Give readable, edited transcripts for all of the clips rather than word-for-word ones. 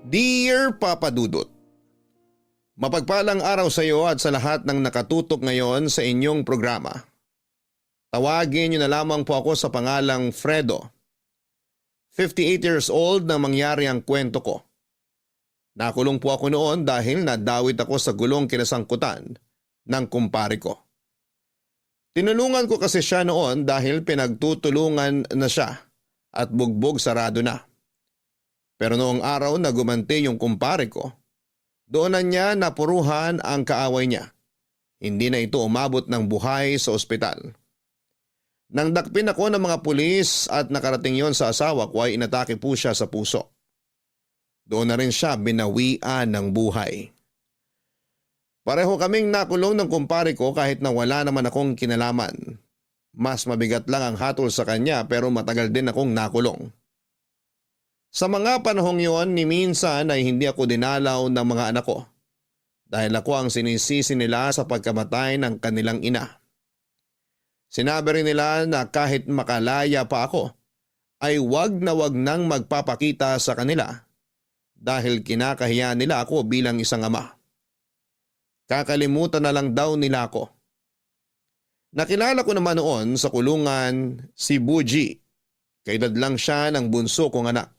Dear Papa Dudut, mapagpalang araw sa iyo at sa lahat ng nakatutok ngayon sa inyong programa. Tawagin niyo na lamang po ako sa pangalang Fredo. 58 years old nang mangyari ang kwento ko. Nakulong po ako noon dahil nadawit ako sa gulong kinasangkutan ng kumpare ko. Tinulungan ko kasi siya noon dahil pinagtutulungan na siya at bugbog sarado na. Pero noong araw na gumanti yung kumpare ko, doon na niya napuruhan ang kaaway niya. Hindi na ito umabot ng buhay sa ospital. Nang dakpin ako ng mga pulis at nakarating yon sa asawa ko ay inatake po siya sa puso. Doon na rin siya binawian ng buhay. Pareho kaming nakulong ng kumpare ko kahit na wala naman akong kinalaman. Mas mabigat lang ang hatol sa kanya pero matagal din akong nakulong. Sa mga panahong yon ni minsan ay hindi ako dinalaw ng mga anak ko dahil ako ang sinisisi nila sa pagkamatay ng kanilang ina. Sinabi rin nila na kahit makalaya pa ako ay wag nang magpapakita sa kanila dahil kinakahiya nila ako bilang isang ama. Kakalimutan na lang daw nila ako. Nakilala ko naman noon sa kulungan si Buji. Kaedad lang siya ng bunso kong anak.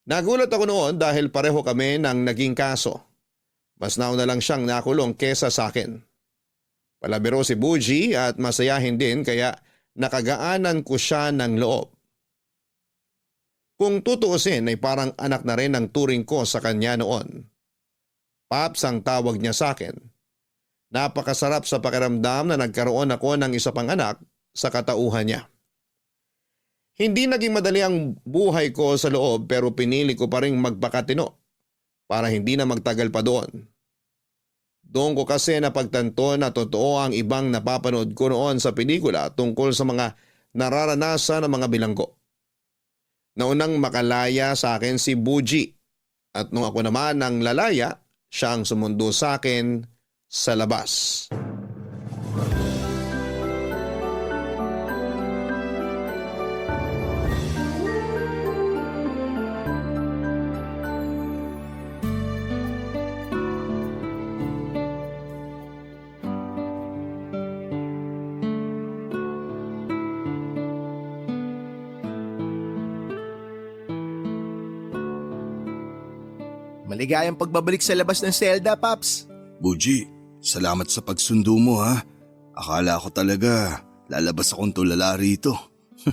Nagulat ako noon dahil pareho kami ng naging kaso. Mas nauna lang siyang nakulong kesa sa akin. Palabiro si Buji at masayahin din kaya nakagaanan ko siya ng loob. Kung tutuusin ay parang anak na rin ang turing ko sa kanya noon. Paps ang tawag niya sa akin. Napakasarap sa pakiramdam na nagkaroon ako ng isa pang anak sa katauhan niya. Hindi naging madali ang buhay ko sa loob pero pinili ko pa rin magpakatino para hindi na magtagal pa doon. Doon ko kasi napagtanto na totoo ang ibang napapanood ko noon sa pelikula tungkol sa mga nararanasan ng mga bilanggo. Naunang makalaya sa akin si Buji at nung ako naman ang lalaya, siya ang sumundo sa akin sa labas. Maligayang pagbabalik sa labas ng selda, Paps. Buji, salamat sa pagsundo mo ha. Akala ko talaga lalabas akong tulala rito.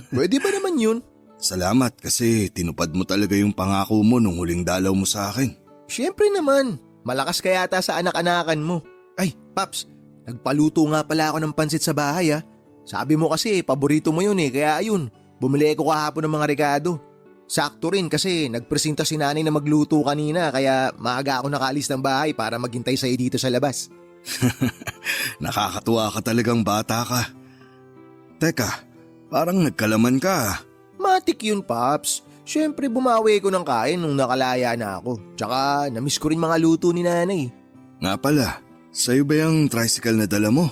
Pwede ba naman yun? Salamat kasi tinupad mo talaga yung pangako mo nung huling dalaw mo sa akin. Siyempre naman. Malakas ka yata sa anak-anakan mo. Ay, Paps, nagpaluto nga pala ako ng pansit sa bahay ha. Sabi mo kasi paborito mo yun kaya ayun, bumili ko kahapon ng mga rekado. Sakto rin kasi nagpresenta si nanay na magluto kanina kaya maaga ako nakalis ng bahay para maghintay sa'yo dito sa labas. Nakakatuwa ka talagang bata ka. Teka, parang nagkalaman ka. Matik yun, Paps. Siyempre bumawi ko ng kain nung nakalaya na ako. Tsaka namiss ko rin mga luto ni nanay. Nga pala, sa'yo ba yung tricycle na dala mo?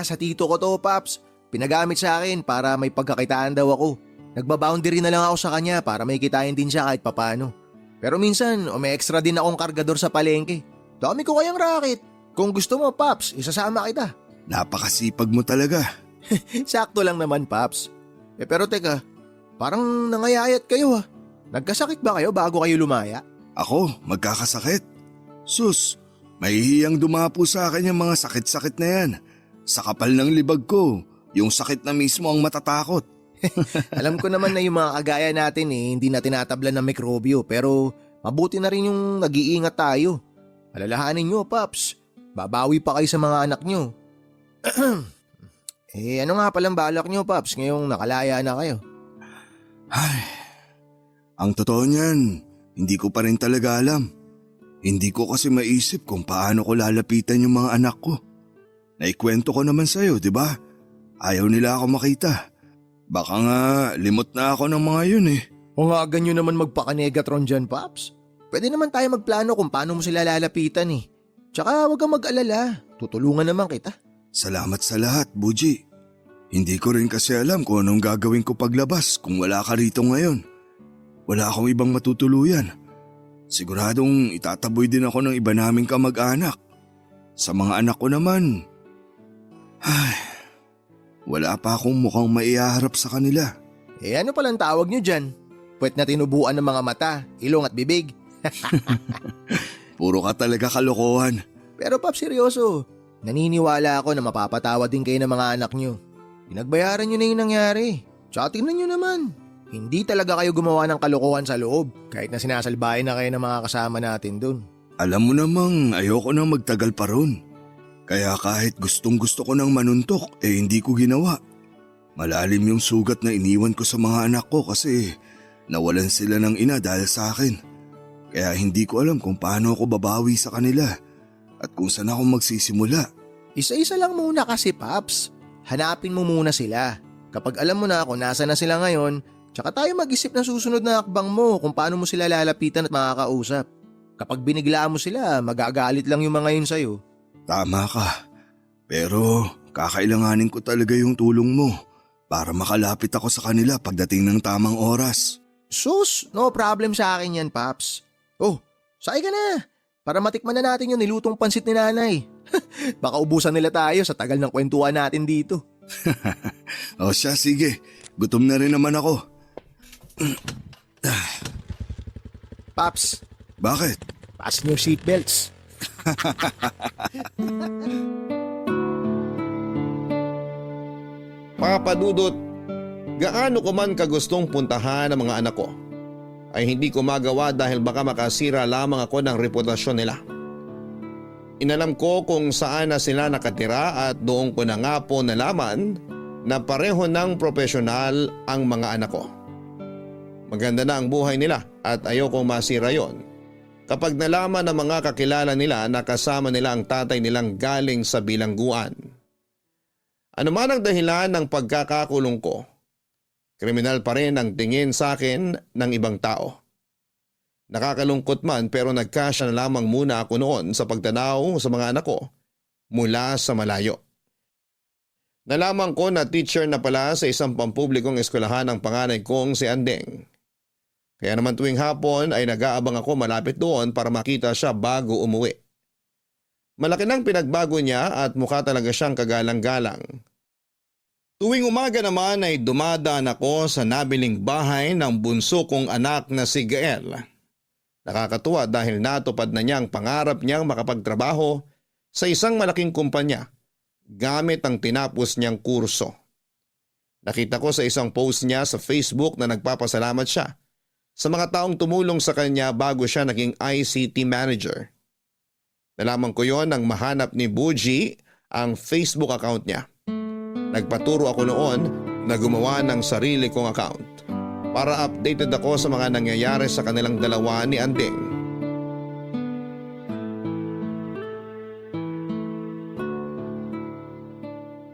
Sa tito ko to, Paps. Pinagamit sa akin para may pagkakitaan daw ako. Nagbaboundary na lang ako sa kanya para may kitain din siya kahit papano. Pero minsan, may extra din akong kargador sa palengke. Dami ko kayang racket. Kung gusto mo, Paps, isasama kita. Napakasipag mo talaga. Sakto lang naman, Paps. Pero teka, parang nangayayat kayo ha. Nagkasakit ba kayo bago kayo lumaya? Ako, magkakasakit. Sus, mahihiyang dumapo sa akin yung mga sakit-sakit na yan. Sa kapal ng libag ko, yung sakit na mismo ang matatakot. Alam ko naman na yung mga kagaya natin hindi na tinatablan ng mikrobyo pero mabuti na rin yung nag-iingat tayo. Alalahanin nyo, Paps. Babawi pa kayo sa mga anak nyo. Ano nga palang balak nyo, Paps, ngayong nakalaya na kayo? Ay, ang totoo niyan, hindi ko pa rin talaga alam. Hindi ko kasi maisip kung paano ko lalapitan yung mga anak ko. Naikwento ko naman sa'yo, di ba? Ayaw nila ako makita. Baka nga limot na ako ng mga yun O nga ganyo naman magpakanegatron dyan, Paps. Pwede naman tayo magplano kung paano mo sila lalapitan Tsaka huwag kang mag-alala, tutulungan naman kita. Salamat sa lahat, Buji. Hindi ko rin kasi alam kung anong gagawin ko paglabas kung wala ka rito ngayon. Wala akong ibang matutuluyan. Siguradong itataboy din ako ng iba naming kamag-anak. Sa mga anak ko naman, wala pa akong mukhang maiharap sa kanila. Eh ano palang tawag nyo dyan? Puwet na tinubuan ng mga mata, ilong at bibig. Puro ka talaga kalokohan. Pero Paps, seryoso. Naniniwala ako na mapapatawa din kayo ng mga anak nyo. Pinagbayaran nyo na yung nangyari. Tsaka tingnan nyo naman. Hindi talaga kayo gumawa ng kalokohan sa loob kahit na sinasalbahin na kayo ng mga kasama natin dun. Alam mo namang ayoko nang magtagal pa ron. Kaya kahit gustong gusto ko nang manuntok, hindi ko ginawa. Malalim yung sugat na iniwan ko sa mga anak ko kasi nawalan sila ng ina dahil sa akin. Kaya hindi ko alam kung paano ako babawi sa kanila at kung saan ako magsisimula. Isa-isa lang muna kasi, Paps. Hanapin mo muna sila. Kapag alam mo na kung nasa na sila ngayon, tsaka tayo mag-isip ng susunod na hakbang mo kung paano mo sila lalapitan at makakausap. Kapag biniglaan mo sila, magagalit lang yung mga yun sa'yo. Tama ka. Pero kakailanganin ko talaga yung tulong mo para makalapit ako sa kanila pagdating ng tamang oras. Sus, no problem sa akin yan, Paps. Oh, sakay ka na. Para matikman na natin yung nilutong pansit ni nanay. Baka ubusan nila tayo sa tagal ng kwentuhan natin dito. O siya, sige. Gutom na rin naman ako. Paps, Bakit? fasten your seatbelts. Papa Dudut, gaano ko man kagustong puntahan ang mga anak ko, ay hindi ko magawa dahil baka makasira lamang ako ng reputasyon nila. Inalam ko kung saan na sila nakatira at doon ko na nga po nalaman na pareho ng profesional ang mga anak ko. Maganda na ang buhay nila at ayokong masira yon. Kapag nalaman ng mga kakilala nila na kasama nila ang tatay nilang galing sa bilangguan. Ano man ang dahilan ng pagkakakulong ko, kriminal pa rin ang tingin sa akin ng ibang tao. Nakakalungkot man pero nagkasya na lamang muna ako noon sa pagtanaw sa mga anak ko mula sa malayo. Nalaman ko na teacher na pala sa isang pampublikong eskwelahan ang panganay kong si Andeng. Kaya naman tuwing hapon ay nag-aabang ako malapit doon para makita siya bago umuwi. Malaki nang pinagbago niya at mukha talaga siyang kagalang-galang. Tuwing umaga naman ay dumadaan ako sa nabiling bahay ng bunso kong anak na si Gael. Nakakatuwa dahil natupad na niya ang pangarap niyang makapagtrabaho sa isang malaking kumpanya gamit ang tinapos niyang kurso. Nakita ko sa isang post niya sa Facebook na nagpapasalamat siya sa mga taong tumulong sa kanya bago siya naging ICT manager. Nalaman ko yon nang mahanap ni Buji ang Facebook account niya. Nagpaturo ako noon na gumawa ng sarili kong account para updated ako sa mga nangyayari sa kanilang dalawa ni Andeng.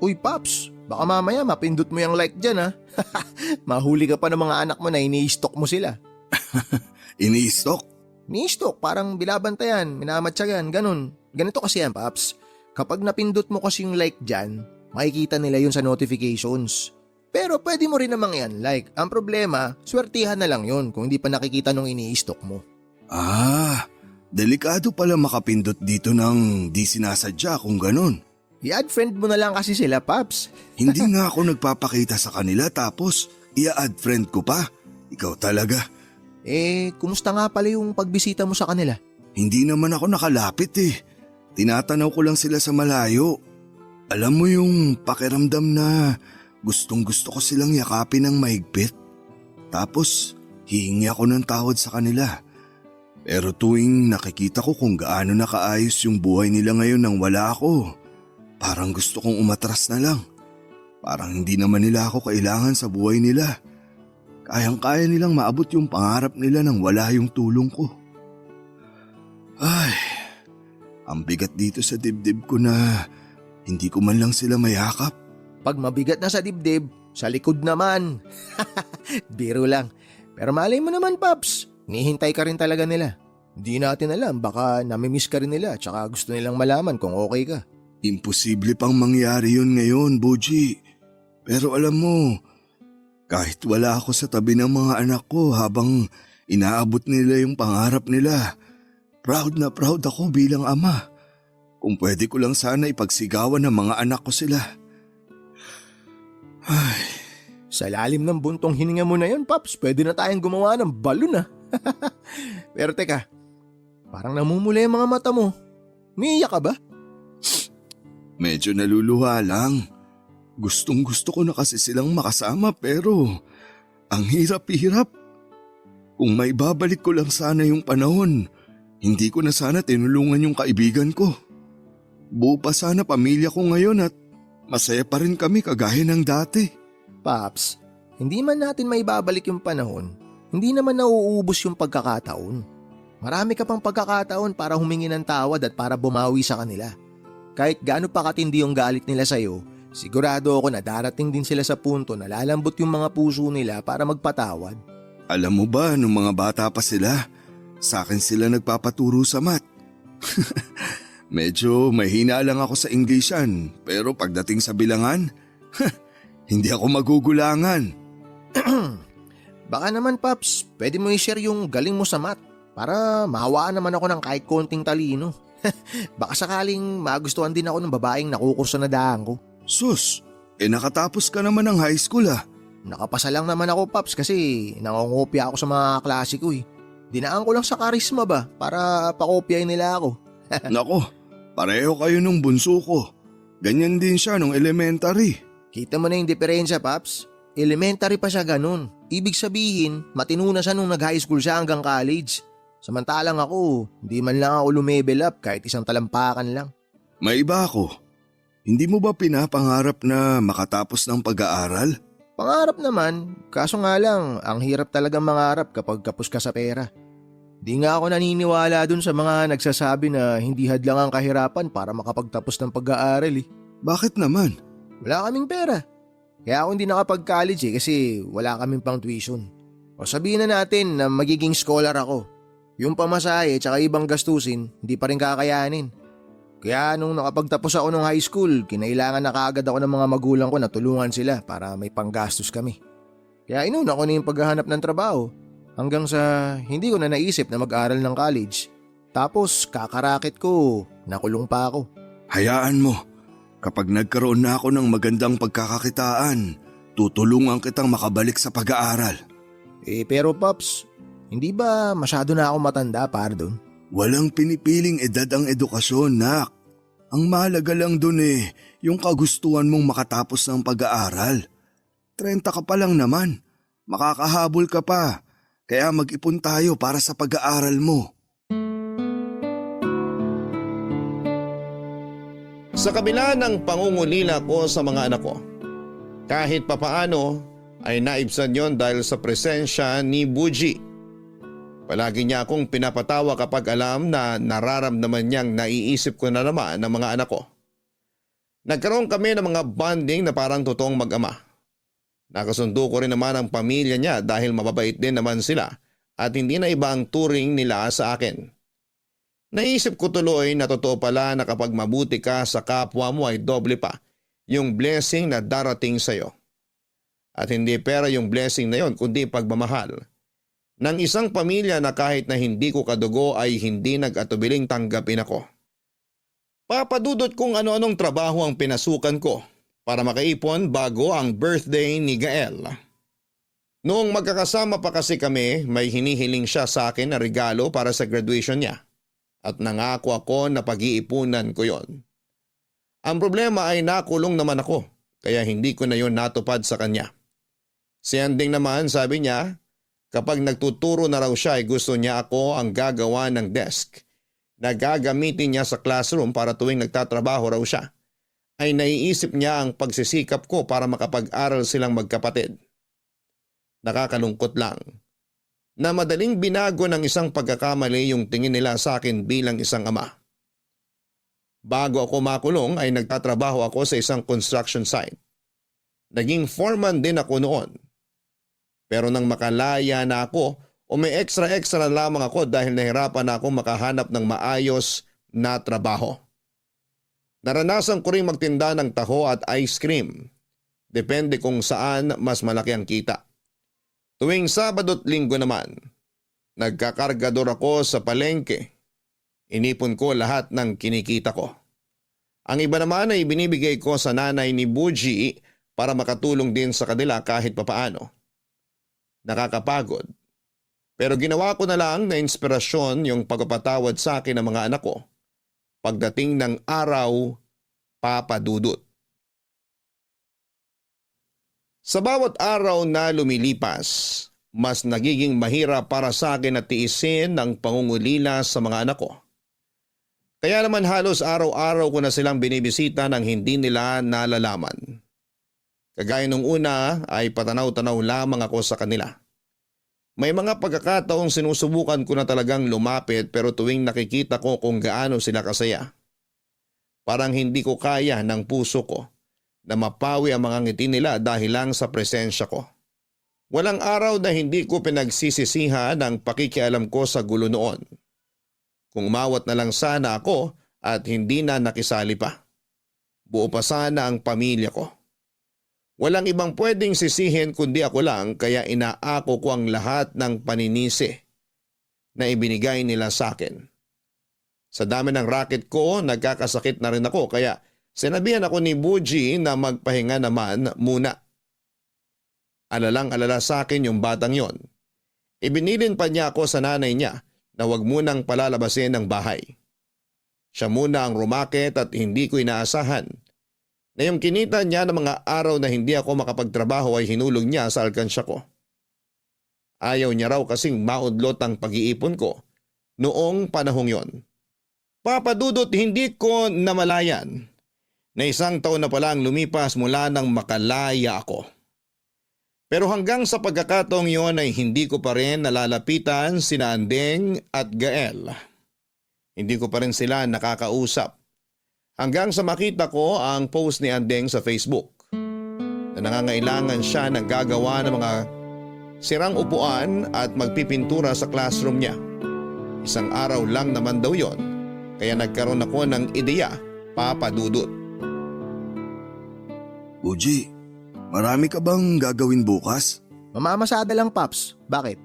Uy, Paps, baka mamaya mapindot mo yung like dyan ha. Mahuli ka pa ng mga anak mo na ini-stalk mo sila. Ini-stalk? Ni-stalk, parang binabantayan, minamatsagan, ganun. Ganito kasi yan, Paps. Kapag napindot mo kasi yung like dyan, makikita nila yun sa notifications. Pero pwede mo rin namang yan like. Ang problema, swertihan na lang yun kung hindi pa nakikita nung ini-stalk mo. Delikado pala makapindot dito ng di sinasadya kung ganun. I-add friend mo na lang kasi sila, Paps. Hindi nga ako nagpapakita sa kanila tapos i-add friend ko pa. Ikaw talaga. Kumusta nga pala yung pagbisita mo sa kanila? Hindi naman ako nakalapit eh. Tinatanaw ko lang sila sa malayo. Alam mo yung pakiramdam na gustong gusto ko silang yakapin ng mahigpit. Tapos hihingi ako ng tawad sa kanila. Pero tuwing nakikita ko kung gaano nakaayos yung buhay nila ngayon nang wala ako, parang gusto kong umatras na lang. Parang hindi naman nila ako kailangan sa buhay nila. Kayang-kaya nilang maabot yung pangarap nila nang wala yung tulong ko. Ay, ang bigat dito sa dibdib ko na hindi ko man lang sila mayakap. Pag mabigat na sa dibdib, sa likod naman. Biro lang. Pero malay mo naman, Paps. Nihintay ka rin talaga nila. Hindi natin alam, baka namimiss ka rin nila tsaka gusto nilang malaman kung okay ka. Imposible pang mangyari yun ngayon, Boji. Pero alam mo, kahit wala ako sa tabi ng mga anak ko habang Inaabot nila yung pangarap nila. Proud na proud ako bilang ama. Kung pwede ko lang sana ipagsigawan ng mga anak ko sila. Ay, Sa lalim ng buntong hininga mo na yun, Paps, pwede na tayong gumawa ng balon Pero teka, parang namumula yung mga mata mo. Umiiyak ka ba? medyo naluluha lang. Gustong gusto ko na kasi silang makasama pero ang hirap-hirap. Kung may babalik ko lang sana yung panahon, hindi ko na sana tinulungan yung kaibigan ko. Buo pa sana pamilya ko ngayon at masaya pa rin kami kagaya ng dati. Paps, hindi man natin maibabalik yung panahon, hindi naman nauubos yung pagkakataon. Marami ka pang pagkakataon para humingi ng tawad at para bumawi sa kanila. Kahit gaano pa katindi yung galit nila sa'yo, sigurado ako na darating din sila sa punto na lalambot yung mga puso nila para magpatawad. Alam mo ba, nung mga bata pa sila, sa akin sila nagpapaturo sa math. Medyo mahina lang ako sa Englishan, pero pagdating sa bilangan, hindi ako magugulangan. Baka naman, Paps, pwede mo i-share yung galing mo sa math para mahawaan naman ako ng kahit konting talino. Baka sakaling magustuhan din ako ng babaeng nakukurso na daan ko. Sus, nakatapos ka naman ng high school ah. Nakapasa lang naman ako, Paps, kasi nangongopya ako sa mga klase ko Dinaan ko lang sa karisma ba para pakopyahin nila ako. Nako, pareho kayo nung bunso ko. Ganyan din siya nung elementary. Kita mo na yung diferensya, Paps. Elementary pa siya ganun. Ibig sabihin, matino na siya nung nag-high school siya hanggang college. Samantalang ako, hindi man lang ako lumevel up kahit isang talampakan lang. May iba ako. Hindi mo ba pinapangarap na makatapos ng pag-aaral? Pangarap naman, kaso nga lang, ang hirap talagang mangarap kapag kapos ka sa pera. Di nga ako naniniwala dun sa mga nagsasabi na hindi hadlang ang kahirapan para makapagtapos ng pag-aaral Bakit naman? Wala kaming pera. Kaya ako hindi nakapag-college kasi wala kaming pang tuition. O sabihin na natin na magiging scholar ako. Yung pamasahe tsaka ibang gastusin, hindi pa rin kakayanin. Kaya nung nakapagtapos ako ng high school, kinailangan na kaagad ako ng mga magulang ko na tulungan sila para may panggastos kami. Kaya inuna ko na yung paghahanap ng trabaho hanggang sa hindi ko na naisip na mag-aral ng college. Tapos kakarakit ko, nakulong pa ako. Hayaan mo. Kapag nagkaroon na ako ng magandang pagkakakitaan, tutulungan kitang makabalik sa pag-aaral. Pero Pops, hindi ba masyado na ako matanda para doon? Walang pinipiling edad ang edukasyon, nak. Ang mahalaga lang dun yung kagustuhan mong makatapos ng pag-aaral. 30 ka pa lang naman. Makakahabol ka pa. Kaya mag-ipon tayo para sa pag-aaral mo. Sa kabila ng pangungulila ko sa mga anak ko, kahit papaano ay naibsan yon dahil sa presensya ni Buji. Palagi niya akong pinapatawa kapag alam na nararamdaman niyang naiisip ko na naman ng mga anak ko. Nagkaroon kami ng mga bonding na parang totoong mag-ama. Nakasundo ko rin naman ang pamilya niya dahil mababait din naman sila at hindi na iba ang turing nila sa akin. Naisip ko tuloy na totoo pala na kapag mabuti ka sa kapwa mo ay doble pa yung blessing na darating sa'yo. At hindi pera yung blessing na yon kundi pagmamahal ng isang pamilya na kahit na hindi ko kadugo ay hindi nag-atubiling tanggapin ako. Papadudot kung ano-anong trabaho ang pinasukan ko para makaipon bago ang birthday ni Gael. Noong magkakasama pa kasi kami, may hinihiling siya sa akin na regalo para sa graduation niya at nangako ako na pag-iipunan ko yon. Ang problema ay nakulong naman ako kaya hindi ko na yon natupad sa kanya. Si Anding naman sabi niya, kapag nagtuturo na raw siya ay gusto niya ako ang gagawa ng desk na gagamitin niya sa classroom para tuwing nagtatrabaho raw siya, ay naiisip niya ang pagsisikap ko para makapag-aral silang magkapatid. Nakakalungkot lang na madaling binago ng isang pagkakamali yung tingin nila sa akin bilang isang ama. Bago ako makulong ay nagtatrabaho ako sa isang construction site. Naging foreman din ako noon. Pero nang makalaya na ako o may extra lamang ako dahil nahirapan na ako makahanap ng maayos na trabaho. Naranasan ko rin magtinda ng taho at ice cream. Depende kung saan mas malaki ang kita. Tuwing Sabado at Linggo naman, Nagkakargador ako sa palengke. Inipon ko lahat ng kinikita ko. Ang iba naman ay binibigay ko sa nanay ni Buji para makatulong din sa kanila kahit papaano. Nakakapagod. Pero ginawa ko na lang na inspirasyon yung pagpapatawad sa akin ng mga anak ko. Pagdating ng araw, Papa Dudut. Sa bawat araw na lumilipas, mas nagiging mahirap para sa akin na tiisin ang pangungulila sa mga anak ko. Kaya naman halos araw-araw ko na silang binibisita nang hindi nila nalalaman. Kagaya nung una ay patanaw-tanaw lamang ako sa kanila. May mga pagkakataong sinusubukan ko na talagang lumapit pero tuwing nakikita ko kung gaano sila kasaya. Parang hindi ko kaya ng puso ko na mapawi ang mga ngiti nila dahil lang sa presensya ko. Walang araw na hindi ko pinagsisisihan ang pakikialam ko sa gulo noon. Kung umawat na lang sana ako at hindi na nakisali pa. Buo pa sana ang pamilya ko. Walang ibang pwedeng sisihin kundi ako lang kaya inaako ko ang lahat ng paninisi na ibinigay nila sa akin. Sa dami ng racket ko, nagkakasakit na rin ako kaya sinabihan ako ni Buji na magpahinga naman muna. Alalang-alala sa akin yung batang yon. Ibinilin pa niya ako sa nanay niya na wag munang palalabasin ng bahay. Siya muna ang rumakit at hindi ko inaasahan na yung kinita niya ng mga araw na hindi ako makapagtrabaho ay hinulog niya sa alkansya ko. Ayaw niya raw kasing maudlot ang pag-iipon ko noong panahong yon. Papa Dudut, hindi ko namalayan na 1 taon na pala ang lumipas mula nang makalaya ako. Pero hanggang sa pagkakataong yon ay hindi ko pa rin nalalapitan sina Andeng at Gael. Hindi ko pa rin sila nakakausap. Hanggang sa makita ko ang post ni Andeng sa Facebook na nangangailangan siya ng gagawa ng mga sirang upuan at magpipintura sa classroom niya. 1 araw lang naman daw yon, kaya nagkaroon ako ng ideya, Papa Dudut. Uji, marami ka bang gagawin bukas? Mamamasada lang, Paps. Bakit?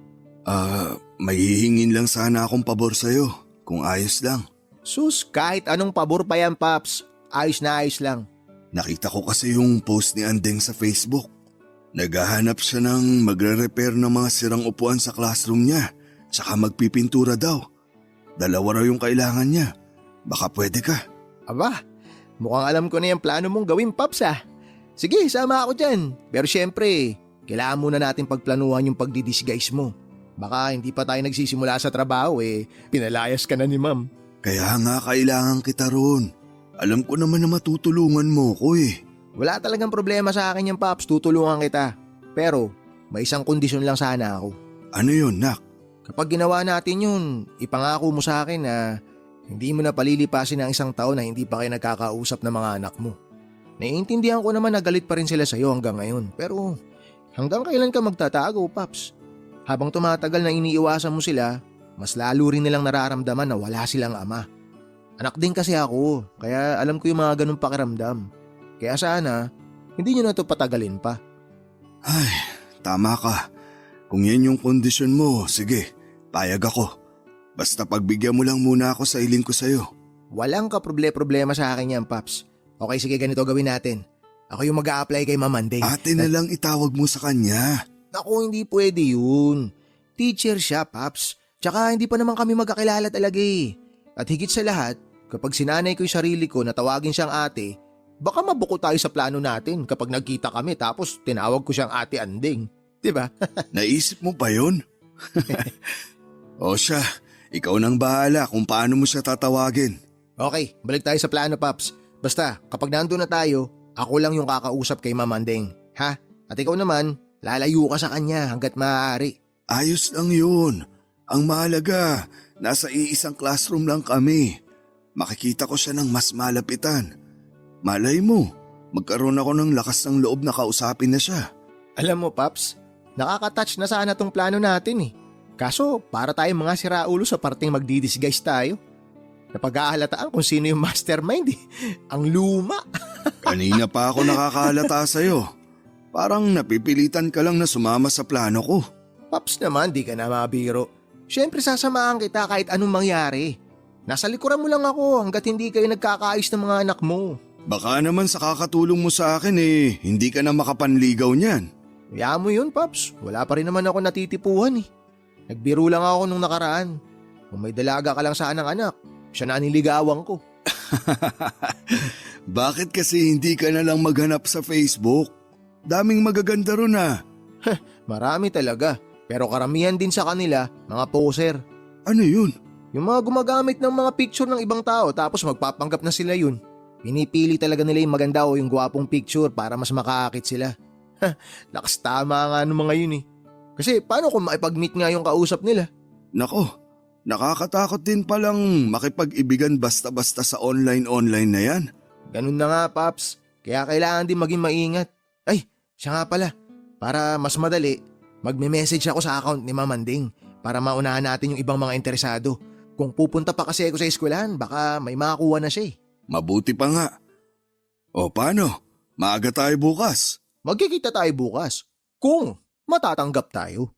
May hihingin lang sana akong pabor sa'yo, kung ayos lang. Sus, kahit anong pabor pa yan, Paps. Ayos na ayos lang. Nakita ko kasi yung post ni Andeng sa Facebook. Naghahanap siya ng magre-repair ng mga sirang upuan sa classroom niya, saka magpipintura daw. 2 raw yung kailangan niya. Baka pwede ka. Aba, mukhang alam ko na yung plano mong gawin, Paps ah. Sige, sama ako dyan. Pero syempre, kailangan muna natin pagplanuhan yung pagdidisguise mo. Baka hindi pa tayo nagsisimula sa trabaho pinalayas ka na ni ma'am. Kaya nga kailangan kita ron. Alam ko naman na matutulungan mo ko Wala talagang problema sa akin yung Paps, tutulungan kita. Pero may isang kondisyon lang sana ako. Ano yun, nak? Kapag ginawa natin yun, ipangako mo sa akin na hindi mo na palilipasin ang 1 taon na hindi pa kayo nagkakausap ng mga anak mo. Naiintindihan ko naman na galit pa rin sila sa'yo hanggang ngayon. Pero hanggang kailan ka magtatago, Paps? Habang tumatagal na iniiwasan mo sila, mas lalo rin nilang nararamdaman na wala silang ama. Anak din kasi ako, kaya alam ko yung mga ganung pakiramdam. Kaya sana, hindi nyo na ito patagalin pa. Ay, tama ka. Kung yan yung kondisyon mo, sige, payag ako. Basta pagbigyan mo lang muna ako sa iling ko sa'yo. Walang kaproble-problema sa akin yan, Paps. Okay, sige, ganito gawin natin. Ako yung mag-a-apply kay Ma'am Andeng. Ate na lang itawag mo sa kanya. Naku, hindi pwede yun. Teacher siya, Paps. Tsaka hindi pa naman kami magkakilala talaga At higit sa lahat, kapag sinanay ko yung sarili ko na tawagin siyang ate, baka mabuko tayo sa plano natin kapag nagkita kami tapos tinawag ko siyang Ate Andeng. Diba? Naisip mo pa yun? O siya, ikaw nang bahala kung paano mo siya tatawagin. Okay, balik tayo sa plano, Paps. Basta, kapag nandun na tayo, ako lang yung kakausap kay Ma'am Andeng. Ha? At ikaw naman, lalayo ka sa kanya hanggat maaari. Ayos lang yun. Ang mahalaga, nasa iisang classroom lang kami. Makikita ko siya ng mas malapitan. Malay mo, magkaroon ako ng lakas ng loob na kausapin na siya. Alam mo, Paps, nakaka-touch na sana tong plano natin Kaso, para tayong mga siraulo sa parting magdidisguise tayo. Napag-aahalataan kung sino yung mastermind Ang luma. Kanina pa ako nakakahalata sa'yo. Parang napipilitan ka lang na sumama sa plano ko. Paps naman, di ka na mabiro. Siyempre sasamahan kita kahit anong mangyari. Nasa likuran mo lang ako hanggat hindi kayo nagkakaayos ng mga anak mo. Baka naman sa kakatulong mo sa akin hindi ka na makapanligaw niyan. Kaya mo yun, Paps. Wala pa rin naman ako natitipuhan eh. Nagbiro lang ako nung nakaraan. Kung may dalaga ka lang sanang anak, siya na niligawan ko. Bakit kasi hindi ka na lang maghanap sa Facebook? Daming magaganda ron ah. Marami talaga. Pero karamihan din sa kanila, mga poser. Ano yun? Yung mga gumagamit ng mga picture ng ibang tao tapos magpapanggap na sila yun. Pinipili talaga nila yung maganda o yung gwapong picture para mas makaakit sila. Lakas tama nga ng mga yun eh. Kasi paano kung makipag-meet nga yung kausap nila? Nako, nakakatakot din palang makipag-ibigan basta-basta sa online na yan. Ganun na nga, Paps. Kaya kailangan din maging maingat. Ay, siya nga pala. Para mas madali, magme-message ako sa account ni Mamanding para maunahan natin yung ibang mga interesado. Kung pupunta pa kasi ako sa eskwelahan, baka may makakuha na siya eh. Mabuti pa nga. O paano? Maaga tayo bukas. Magkikita tayo bukas. Kung matatanggap tayo.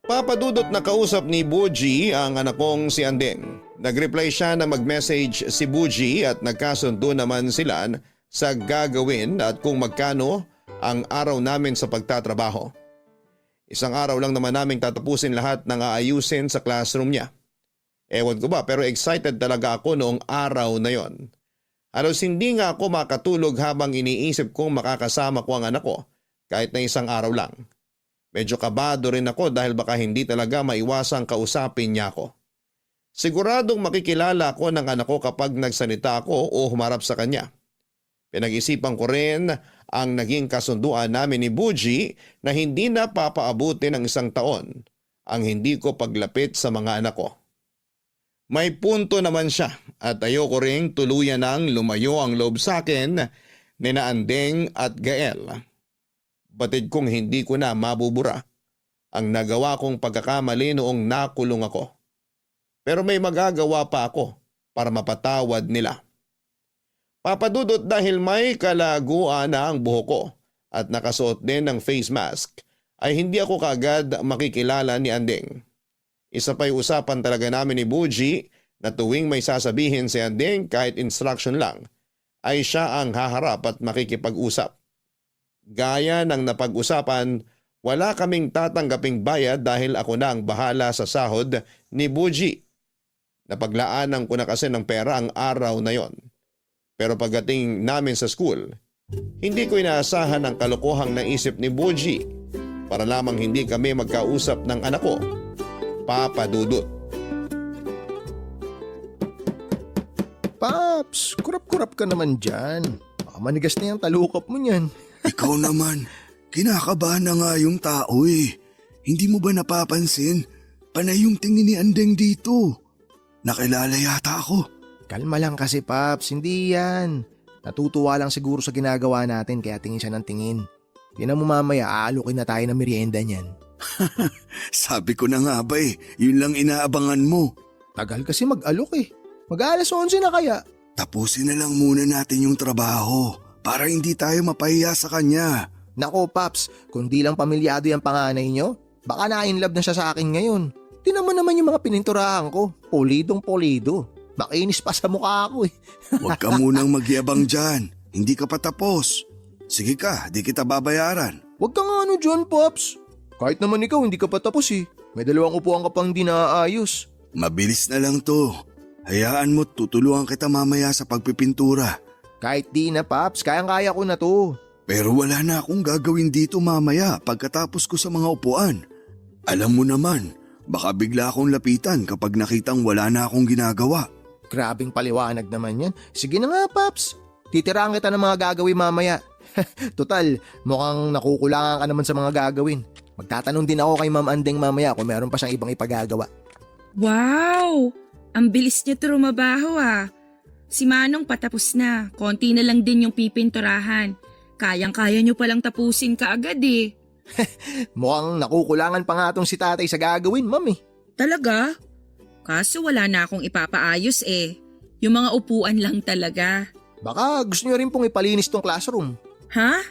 Papadudot na kausap ni Buji ang anak kong si Andeng. Nag-reply siya na mag-message si Buji at nagkasundo naman sila sa gagawin at kung magkano ang araw namin sa pagtatrabaho. Isang araw lang naman naming tatapusin lahat ng aayusin sa classroom niya. Ewan ko ba pero excited talaga ako noong araw na yon. Halos hindi nga ako makatulog habang iniisip kong makakasama ko ang anak ko kahit na isang araw lang. Medyo kabado rin ako dahil baka hindi talaga maiwasang kausapin niya ako. Siguradong makikilala ako ng anak ko kapag nagsalita ako o humarap sa kanya. Pinag-isipan ko rin ang naging kasunduan namin ni Buji na hindi na papaabuti ng isang taon ang hindi ko paglapit sa mga anak ko. May punto naman siya at ayoko ring tuluyan nang lumayo ang loob sa akin ni Andeng at Gael. Batid kong hindi ko na mabubura ang nagawa kong pagkakamali noong nakulong ako. Pero may magagawa pa ako para mapatawad nila. Papadudot dahil may kalaguan na ang buhok ko at nakasuot din ng face mask ay hindi ako kaagad makikilala ni Andeng. Isa pa'y usapan talaga namin ni Buji na tuwing may sasabihin si Andeng kahit instruction lang ay siya ang haharap at makikipag-usap. Gaya ng napag-usapan, wala kaming tatanggaping bayad dahil ako na ang bahala sa sahod ni Buji. Napaglaanan ko na kasi ng pera ang araw na yon. Pero pagdating namin sa school, hindi ko inaasahan ang kalokohang naisip ni Buji para lamang hindi kami magkausap ng anak ko, Papa Dudut. Paps, kurap-kurap ka naman dyan. Baka manigas na yung talukap mo niyan. Ikaw naman, kinakabahan na nga yung tao eh. Hindi mo ba napapansin? Panay yung tingin ni Andeng dito. Nakilala yata ako. Kalma lang kasi, Paps. Hindi yan. Natutuwa lang siguro sa ginagawa natin kaya tingin siya ng tingin. Tinan mo mamaya, aalukin na tayo ng merienda niyan. Sabi ko na nga ba yun lang inaabangan mo. Tagal kasi mag-alok eh. Mag-alas 11 na kaya. Tapusin na lang muna natin yung trabaho para hindi tayo mapahiya sa kanya. Nako, Paps, kung di lang pamilyado yung panganay nyo, baka na-inlove na siya sa akin ngayon. Tinan mo naman yung mga pininturahan ko. Polidong polido. Makinis pa sa mukha ako eh. Huwag ka munang magyabang dyan. Hindi ka pa tapos. Sige ka, di kita babayaran. Huwag ka nga ano dyan, Pops. Kahit naman ikaw, hindi ka pa tapos eh. May 2 upuan ka pang di naaayos. Mabilis na lang to. Hayaan mo, tutulungan kita mamaya sa pagpipintura. Kahit di na, Pops, kayang-kaya ko na to. Pero wala na akong gagawin dito mamaya pagkatapos ko sa mga upuan. Alam mo naman, baka bigla akong lapitan kapag nakitang wala na akong ginagawa. Grabing paliwanag naman yan. Sige na nga, Paps. Titiraan kita ng mga gagawin mamaya. Total, mukhang nakukulangan ka naman sa mga gagawin. Magtatanong din ako kay Ma'am Andeng mamaya kung meron pa siyang ibang ipagagawa. Wow! Ang bilis niya trumabaho ah. Si Manong patapos na. Konti na lang din yung pipinturahan. Kayang-kaya niyo palang tapusin kaagad eh. Mukhang nakukulangan pa nga tong si tatay sa gagawin, Ma'am eh. Talaga? Kaso wala na akong ipapaayos eh. Yung mga upuan lang talaga. Baka gusto niyo rin pong ipalinis tong classroom. Ha?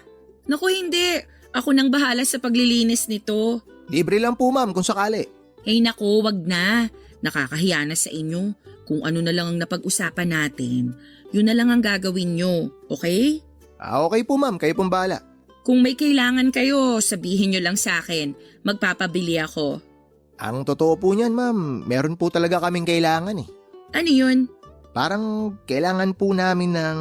Naku hindi. Ako nang bahala sa paglilinis nito. Libre lang po ma'am kung sakali. Hey nako, wag na. Nakakahiya na sa inyo. Kung ano na lang ang napag-usapan natin, yun na lang ang gagawin nyo. Okay? Okay po ma'am, kayo pong bahala. Kung may kailangan kayo, sabihin nyo lang sa akin. Magpapabili ako. Ang totoo po niyan ma'am, meron po talaga kaming kailangan eh. Ano yun? Parang kailangan po namin ng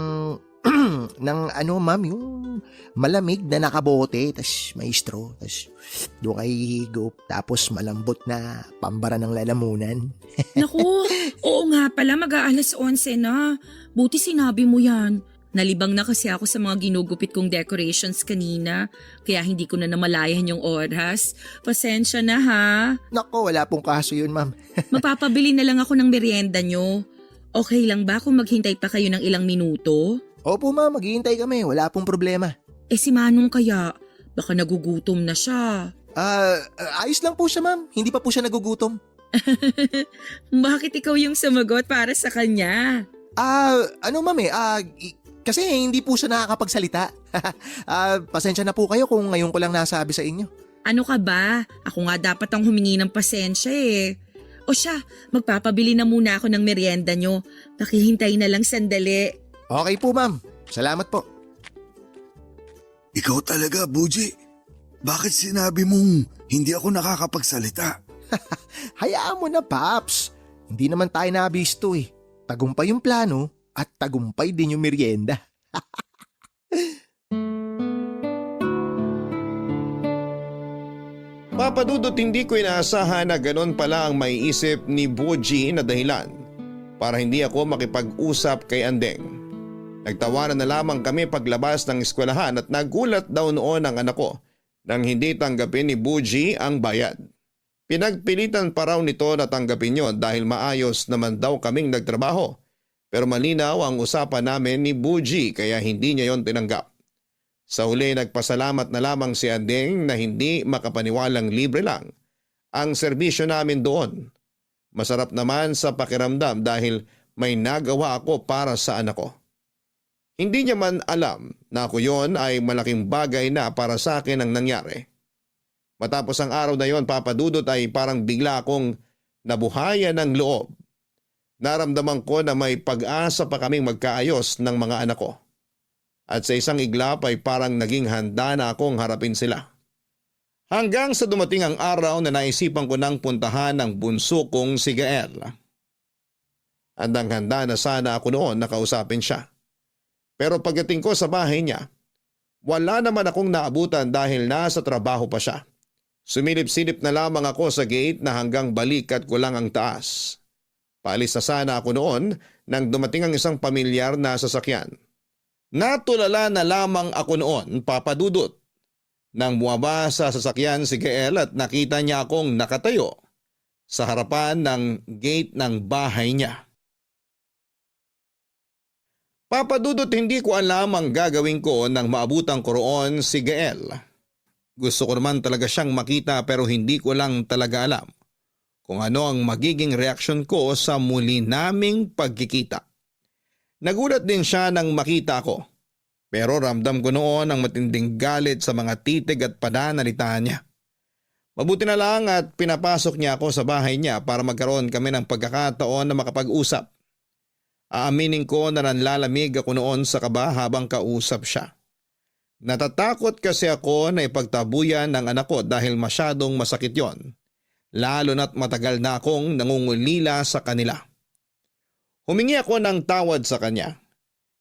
ng ano ma'am, yung malamig na nakabote, tas may straw, tas doon kayo hihigop, tapos malambot na pambara ng lalamunan. Naku, oo nga pala, mag-aalas 11 na. Buti sinabi mo yan. Nalibang na kasi ako sa mga ginugupit kong decorations kanina, kaya hindi ko na namalayan yung oras. Pasensya na ha. Nako, wala pong kaso yun ma'am. Magpapabili na lang ako ng merienda nyo. Okay lang ba kung maghintay pa kayo ng ilang minuto? Opo ma'am, maghihintay kami, wala pong problema. Eh si Manong kaya, baka nagugutom na siya. Ayos lang po siya ma'am, hindi pa po siya nagugutom. Bakit ikaw yung sumagot para sa kanya? Ano ma'am kasi hindi po siya nakakapagsalita. Pasensya na po kayo kung ngayon ko lang nasabi sa inyo. Ano ka ba? Ako nga dapat ang humingi ng pasensya eh. O siya, magpapabili na muna ako ng merienda nyo. Pakihintay na lang sandali. Okay po ma'am, salamat po. Ikaw talaga, Buji. Bakit sinabi mong hindi ako nakakapagsalita? Hayaan mo na Paps, hindi naman tayo nabisto eh. Tagumpay yung plano at tagumpay din yung merienda. Papadudot, hindi ko inaasahan na ganon pala ang maiisip ni Boji na dahilan para hindi ako makipag-usap kay Andeng. Nagtawanan na lamang kami paglabas ng eskwelahan at nagulat daw noon ang anak ko nang hindi tanggapin ni Boji ang bayad. Pinagpilitan pa raw nito na tanggapin yon dahil maayos naman daw kaming nagtrabaho. Pero malinaw ang usapan namin ni Boji kaya hindi niya yon tinanggap. Sa huli nagpasalamat na lamang si Andeng na hindi makapaniwalang libre lang ang serbisyo namin doon. Masarap naman sa pakiramdam dahil may nagawa ako para sa anak ko. Hindi niya man alam na ako yon ay malaking bagay na para sa akin ang nangyari. Matapos ang araw na yon, Papadudot, ay parang bigla akong nabuhayan ng loob. Naramdaman ko na may pag-asa pa kaming magkaayos ng mga anak ko. At sa isang iglap ay parang naging handa na akong harapin sila. Hanggang sa dumating ang araw na naisipan ko nang puntahan ng bunso kong si Gael. Handang-handa na sana ako noon na kausapin siya. Pero pagdating ko sa bahay niya, wala naman akong naabutan dahil nasa trabaho pa siya. Sumilip-silip na lamang ako sa gate na hanggang balikat ko lang ang taas. Paalis na sana ako noon nang dumating ang isang pamilyar na sasakyan. Natulala na lamang ako noon, Papadudot, nang bumaba sa sasakyan si Gael at nakita niya akong nakatayo sa harapan ng gate ng bahay niya. Papadudot, hindi ko alam ang gagawin ko nang maabutan ko roon si Gael. Gusto ko naman talaga siyang makita pero hindi ko lang talaga alam kung ano ang magiging reaksyon ko sa muli naming pagkikita. Nagulat din siya nang makita ko, pero ramdam ko noon ang matinding galit sa mga titig at pananalita niya. Mabuti na lang at pinapasok niya ako sa bahay niya para magkaroon kami ng pagkakataon na makapag-usap. Aaminin ko na nanlalamig ako noon sa kaba habang kausap siya. Natatakot kasi ako na ipagtabuyan ng anak ko dahil masyadong masakit yon, lalo na't matagal na akong nangungulila sa kanila. Humingi ako ng tawad sa kanya.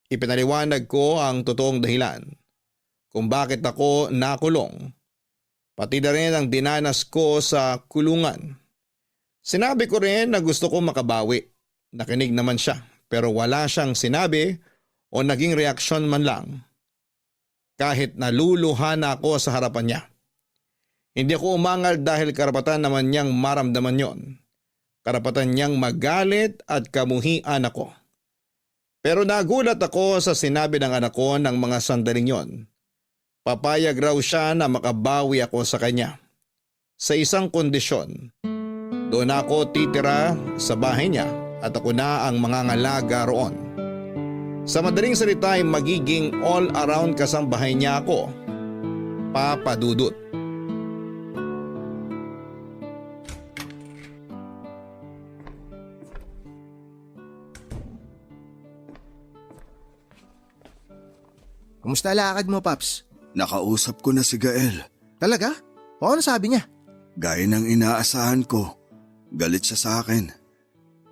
Ipinaliwanag ko ang totoong dahilan kung bakit ako nakulong, pati na rin ang dinanas ko sa kulungan. Sinabi ko rin na gusto ko makabawi. Nakinig naman siya. Pero wala siyang sinabi o naging reaksyon man lang. Kahit naluluha na ako sa harapan niya. Hindi ako umangal dahil karapatan naman niyang maramdaman yon. Karapatan niyang magalit at kamuhian ako. Pero nagulat ako sa sinabi ng anak ko ng mga sandaling yon. Papayag raw siya na makabawi ako sa kanya. Sa isang kondisyon. Doon ako titira sa bahay niya. At ako na ang mangangalaga roon. Sa madaling salita ay magiging all-around kasambahay niya ako. Papa Dudut. Kumusta lakad mo, Paps? Nakausap ko na si Gael. Talaga? O ano sabi niya? Gaya ng inaasahan ko, galit siya sa akin.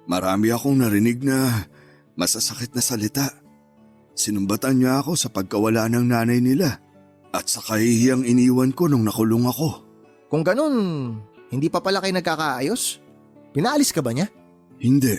Marami akong narinig na masasakit na salita. Sinumbatan niya ako sa pagkawala ng nanay nila at sa kahihiyang iniwan ko nung nakulong ako. Kung ganun, hindi pa pala kayo nagkakaayos? Pinaalis ka ba niya? Hindi.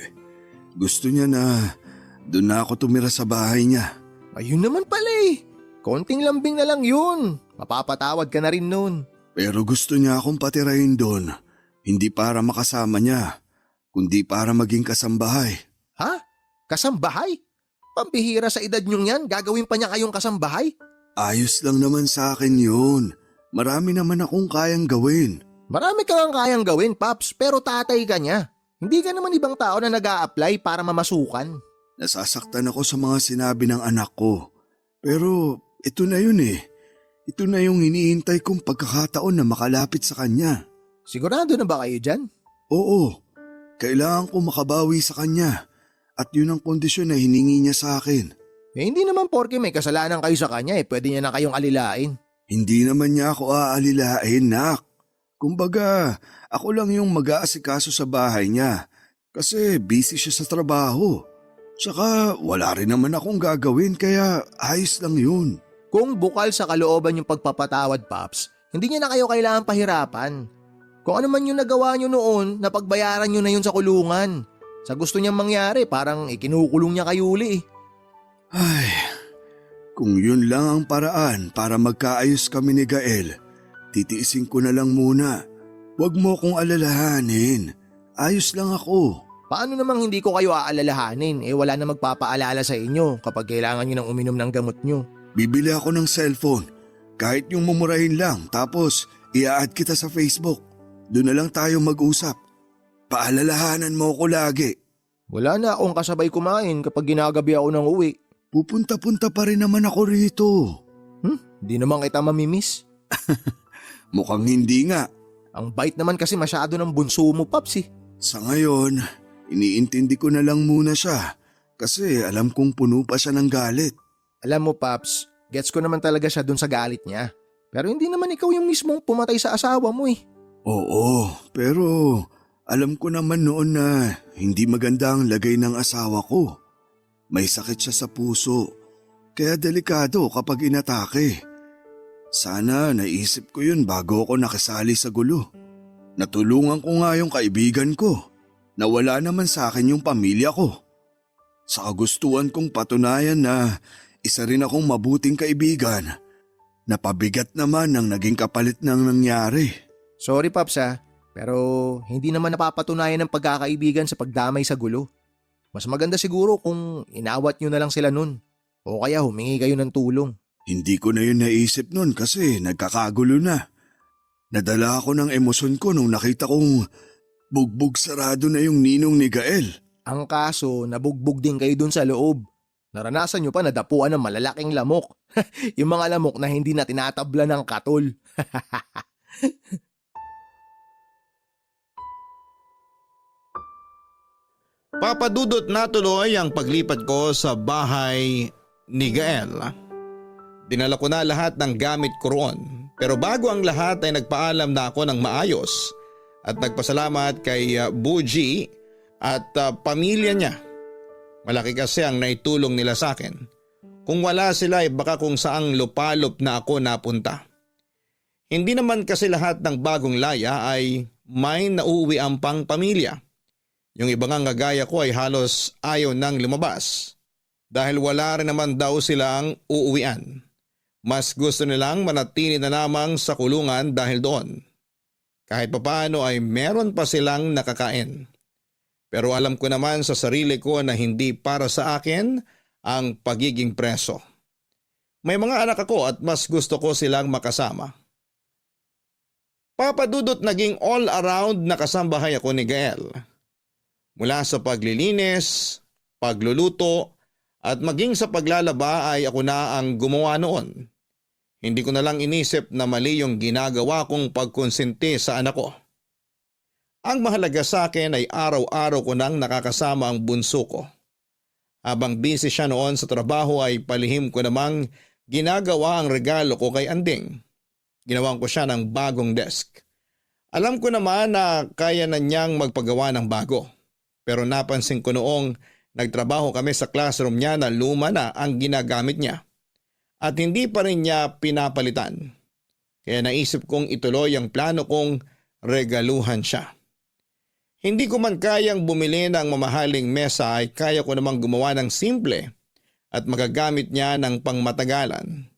Gusto niya na doon na ako tumira sa bahay niya. Ayun naman pala eh. Konting lambing na lang yun. Mapapatawad ka na rin nun. Pero gusto niya akong patirahin doon. Hindi para makasama niya, kundi para maging kasambahay. Ha? Kasambahay? Pambihira sa edad niyong yan, gagawin pa niya kayong kasambahay? Ayos lang naman sa akin yun. Marami naman akong kayang gawin. Marami kang kayang gawin, Paps, pero tatay ka niya. Hindi ka naman ibang tao na nag-a-apply para mamasukan. Nasasaktan ako sa mga sinabi ng anak ko. Pero ito na yun eh. Ito na yung hinihintay kong pagkakataon na makalapit sa kanya. Sigurado na ba kayo dyan? Oo, kailangan ko makabawi sa kanya. At yun ang kondisyon na hiningi niya sa akin. Eh hindi naman porke may kasalanan kayo sa kanya pwede niya na kayong alilain. Hindi naman niya ako aalilain, Nak. Kumbaga, ako lang yung mag-aasikaso sa bahay niya. Kasi busy siya sa trabaho. Tsaka wala rin naman akong gagawin kaya ayos lang yun. Kung bukal sa kalooban yung pagpapatawad, Paps, hindi niya na kayo kailangan pahirapan. Kung ano man yung nagawa niyo noon, napagbayaran niyo na yun sa kulungan. Sa gusto niyang mangyari, parang ikinukulong niya kayo uli. Ay, kung yun lang ang paraan para magkaayos kami ni Gael, titiisin ko na lang muna. Huwag mo kong alalahanin. Ayos lang ako. Paano namang hindi ko kayo aalalahanin? Wala na magpapaalala sa inyo kapag kailangan niyo ng uminom ng gamot niyo. Bibili ako ng cellphone. Kahit yung mumurahin lang, tapos i-add kita sa Facebook. Doon na lang tayo mag-usap. Paalalahanan mo ko lagi. Wala na akong kasabay kumain kapag ginagabi ako ng uwi. Pupunta-punta pa rin naman ako rito. Di naman kita mamimiss. Mukhang hindi nga. Ang bait naman kasi masyado ng bunso mo, Paps eh. Sa ngayon, iniintindi ko na lang muna siya kasi alam kong puno pa siya ng galit. Alam mo, Paps, gets ko naman talaga siya dun sa galit niya. Pero hindi naman ikaw yung mismong pumatay sa asawa mo eh. Oo, pero alam ko naman noon na hindi maganda ang lagay ng asawa ko. May sakit siya sa puso, kaya delikado kapag inatake. Sana naisip ko yun bago ako nakisali sa gulo. Natulungan ko nga yung kaibigan ko. Nawala naman sa akin yung pamilya ko. Sa kagustuhan kong patunayan na isa rin akong mabuting kaibigan. Napabigat naman ang naging kapalit ng nangyari. Sorry, Paps ah. Pero hindi naman napapatunayan ng pagkakaibigan sa pagdamay sa gulo. Mas maganda siguro kung inawat nyo na lang sila nun. O kaya humingi kayo ng tulong. Hindi ko na yun naisip nun kasi nagkakagulo na. Nadala ako ng emosyon ko nung nakita kong bugbog sarado na yung ninong ni Gael. Ang kaso, nabugbog din kayo dun sa loob. Naranasan nyo pa nadapuan ng malalaking lamok. Yung mga lamok na hindi na tinatabla ng katol. Papadudot na tuloy ang paglipat ko sa bahay ni Gael. Dinala ko na lahat ng gamit ko roon. Pero bago ang lahat ay nagpaalam na ako ng maayos at nagpasalamat kay Buji at pamilya niya. Malaki kasi ang naitulong nila sa akin. Kung wala sila ay baka kung saang lupalop na ako napunta. Hindi naman kasi lahat ng bagong laya ay may nauuwi ang pang pamilya. Yung iba nga gaya ko ay halos ayaw nang lumabas dahil wala rin naman daw silang uuwian. Mas gusto nilang manatili na lamang sa kulungan dahil doon. Kahit papaano ay meron pa silang nakakain. Pero alam ko naman sa sarili ko na hindi para sa akin ang pagiging preso. May mga anak ako at mas gusto ko silang makasama. Papadudot naging all around na kasambahay ako ni Gael. Mula sa paglilinis, pagluluto at maging sa paglalaba ay ako na ang gumawa noon. Hindi ko na lang inisip na mali yung ginagawa kong pagkonsente sa anak ko. Ang mahalaga sa akin ay araw-araw ko nang nakakasama ang bunso ko. Habang busy siya noon sa trabaho ay palihim ko namang ginagawa ang regalo ko kay Anding. Ginawan ko siya ng bagong desk. Alam ko naman na kaya na niyang magpagawa ng bago. Pero napansin ko noong nagtrabaho kami sa classroom niya na luma na ang ginagamit niya. At hindi pa rin niya pinapalitan. Kaya naisip kong ituloy ang plano kong regaluhan siya. Hindi ko man kayang bumili ng mamahaling mesa ay kaya ko namang gumawa ng simple at magagamit niya ng pangmatagalan.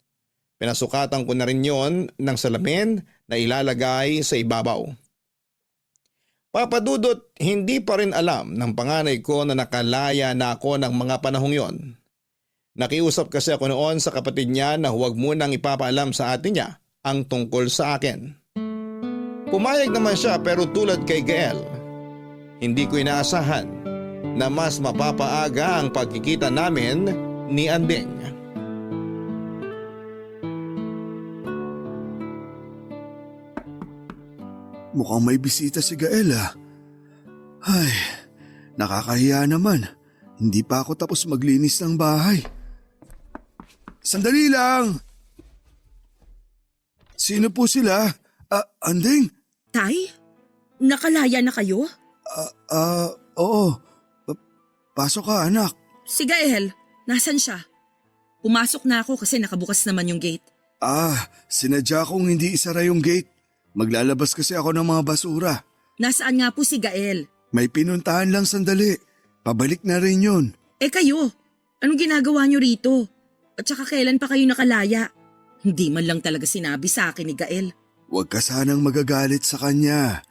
Pinasukatan ko na rin yon ng salamin na ilalagay sa ibabaw. Papadudot, hindi pa rin alam ng panganay ko na nakalaya na ako ng mga panahong yon. Nakiusap kasi ako noon sa kapatid niya na huwag munang ipapaalam sa atin niya ang tungkol sa akin. Pumayag naman siya pero tulad kay Gael, hindi ko inaasahan na mas mapapaaga ang pagkikita namin ni Anding. Mukhang may bisita si Gael ah. Ay, nakakahiya naman. Hindi pa ako tapos maglinis ng bahay. Sandali lang! Sino po sila? Anding? Tay? Nakalaya na kayo? Oo. Pasok ka, anak. Si Gael, nasan siya? Pumasok na ako kasi nakabukas naman yung gate. Sinadya kong hindi isara yung gate. Maglalabas kasi ako ng mga basura. Nasaan nga po si Gael? May pinuntahan lang sandali. Pabalik na rin yun. Eh kayo, anong ginagawa niyo rito? At saka kailan pa kayo nakalaya? Hindi man lang talaga sinabi sa akin ni Gael. Huwag ka sanang magagalit sa kanya.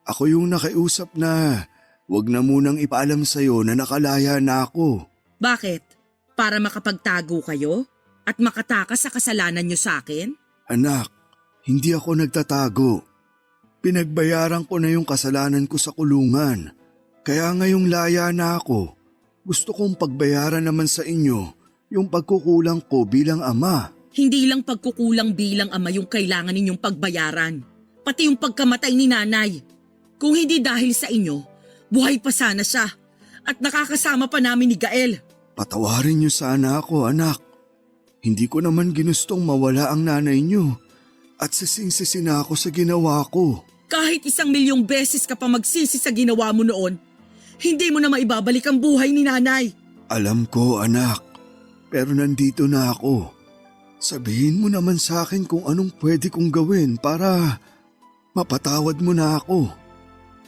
Ako yung nakiusap na huwag na munang ipaalam sa'yo na nakalaya na ako. Bakit? Para makapagtago kayo? At makatakas sa kasalanan niyo sa akin? Anak, hindi ako nagtatago. Pinagbayaran ko na yung kasalanan ko sa kulungan. Kaya ngayong laya na ako, gusto kong pagbayaran naman sa inyo yung pagkukulang ko bilang ama. Hindi lang pagkukulang bilang ama yung kailangan ninyong pagbayaran. Pati yung pagkamatay ni nanay. Kung hindi dahil sa inyo, buhay pa sana siya. At nakakasama pa namin ni Gael. Patawarin niyo sana ako, anak. Hindi ko naman ginustong mawala ang nanay niyo. At sising-sisi na ako sa ginawa ko. Kahit 1,000,000 beses ka pa magsisi sa ginawa mo noon, hindi mo na maibabalik ang buhay ni nanay. Alam ko, anak. Pero nandito na ako. Sabihin mo naman sa akin kung anong pwede kong gawin para mapatawad mo na ako.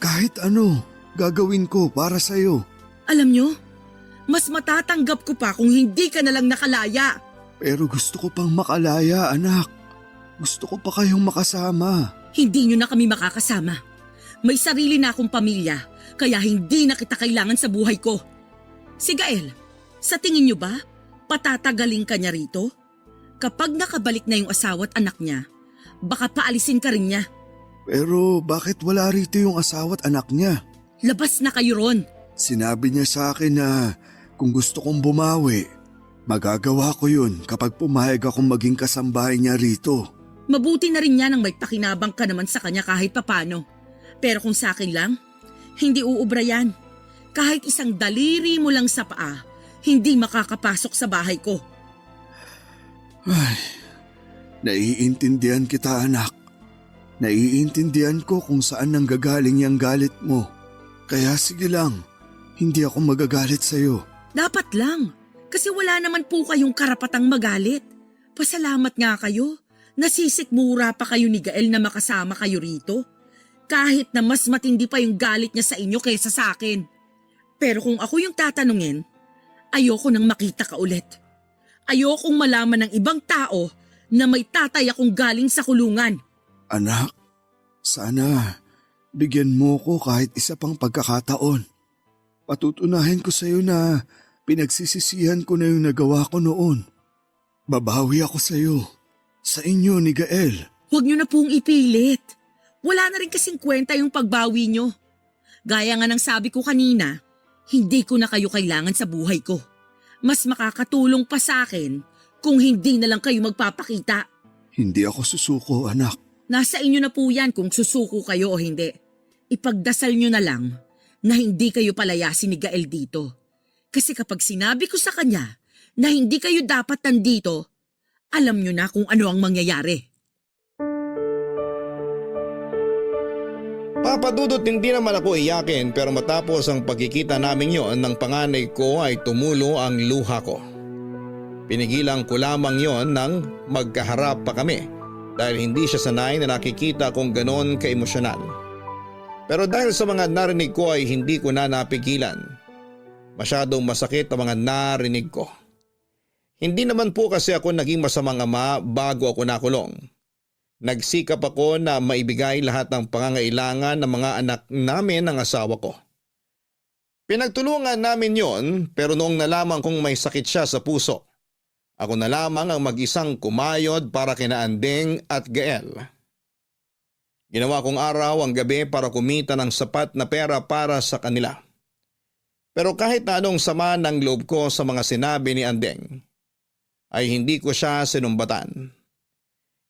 Kahit ano, gagawin ko para sa'yo. Alam nyo, mas matatanggap ko pa kung hindi ka nalang nakalaya. Pero gusto ko pang makalaya, anak. Gusto ko pa kayong makasama. Hindi nyo na kami makakasama. May sarili na akong pamilya, kaya hindi na kita kailangan sa buhay ko. Si Gael, sa tingin nyo ba, patatagaling ka niya rito? Kapag nakabalik na yung asawa at anak niya, baka paalisin ka rin niya. Pero bakit wala rito yung asawa at anak niya? Labas na kayo ron. Sinabi niya sa akin na kung gusto kong bumawi, magagawa ko yun kapag pumayag akong maging kasambahay niya rito. Mabuti na rin niya nang may pakinabang ka naman sa kanya kahit papano. Pero kung sa akin lang, hindi uubra yan. Kahit isang daliri mo lang sa paa, hindi makakapasok sa bahay ko. Ay, naiintindihan kita, anak. Naiintindihan ko kung saan nanggagaling yung galit mo. Kaya sige lang, hindi ako magagalit sa'yo. Dapat lang, kasi wala naman po kayong karapatang magalit. Pasalamat nga kayo. Nasisikmura pa kayo ni Gael na makasama kayo rito. Kahit na mas matindi pa yung galit niya sa inyo kaysa sa akin. Pero kung ako yung tatanungin, ayoko nang makita ka ulit. Ayokong malaman ng ibang tao na may tatay akong galing sa kulungan. Anak, sana bigyan mo ko kahit isa pang pagkakataon. Patutunahin ko sa'yo na pinagsisisihan ko na yung nagawa ko noon. Babawi ako sa'yo. Sa inyo ni Gael. Huwag niyo na pong ipilit. Wala na rin kasing kwenta yung pagbawi niyo. Gaya nga ng sabi ko kanina, hindi ko na kayo kailangan sa buhay ko. Mas makakatulong pa sa akin kung hindi na lang kayo magpapakita. Hindi ako susuko, anak. Nasa inyo na po yan kung susuko kayo o hindi. Ipagdasal nyo na lang na hindi kayo palayasin ni Gael dito. Kasi kapag sinabi ko sa kanya na hindi kayo dapat nandito, alam nyo na kung ano ang mangyayari. Papa Dudut, hindi naman ako iyakin pero matapos ang pagkikita namin yon ng panganay ko ay tumulo ang luha ko. Pinigilan ko lamang yon nang magkaharap pa kami dahil hindi siya sanay na nakikita kong ganon kaemosyonal. Pero dahil sa mga narinig ko ay hindi ko na napigilan. Masyadong masakit ang mga narinig ko. Hindi naman po kasi ako naging masamang ama bago ako nakulong. Nagsikap ako na maibigay lahat ng pangangailangan ng mga anak namin ng asawa ko. Pinagtulungan namin yon pero noong nalaman kong may sakit siya sa puso, ako na lamang ang mag-isang kumayod para kina Andeng at Gael. Ginawa kong araw ang gabi para kumita ng sapat na pera para sa kanila. Pero kahit na anong sama ng loob ko sa mga sinabi ni Andeng, ay hindi ko siya sinumbatan.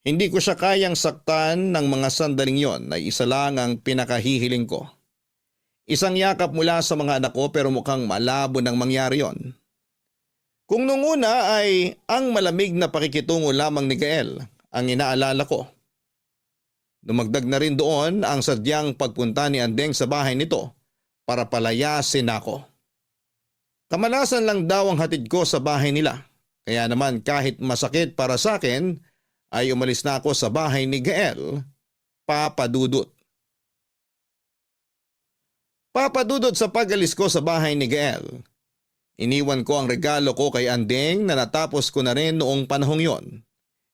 Hindi ko siya kayang saktan ng mga sandaling yon na isa lang ang pinakahihiling ko. Isang yakap mula sa mga anak ko pero mukhang malabo nang mangyari yon. Kung nung una ay ang malamig na pakikitungo lamang ni Gael ang inaalala ko. Dumagdag na rin doon ang sadyang pagpunta ni Andeng sa bahay nito para palayasin ako. Kamalasan lang daw ang hatid ko sa bahay nila. Kaya naman kahit masakit para sa akin, ay umalis na ako sa bahay ni Gael, Papa Dudut. Papa Dudut, sa pag-alis ko sa bahay ni Gael, iniwan ko ang regalo ko kay Andeng na natapos ko na rin noong panahong yon.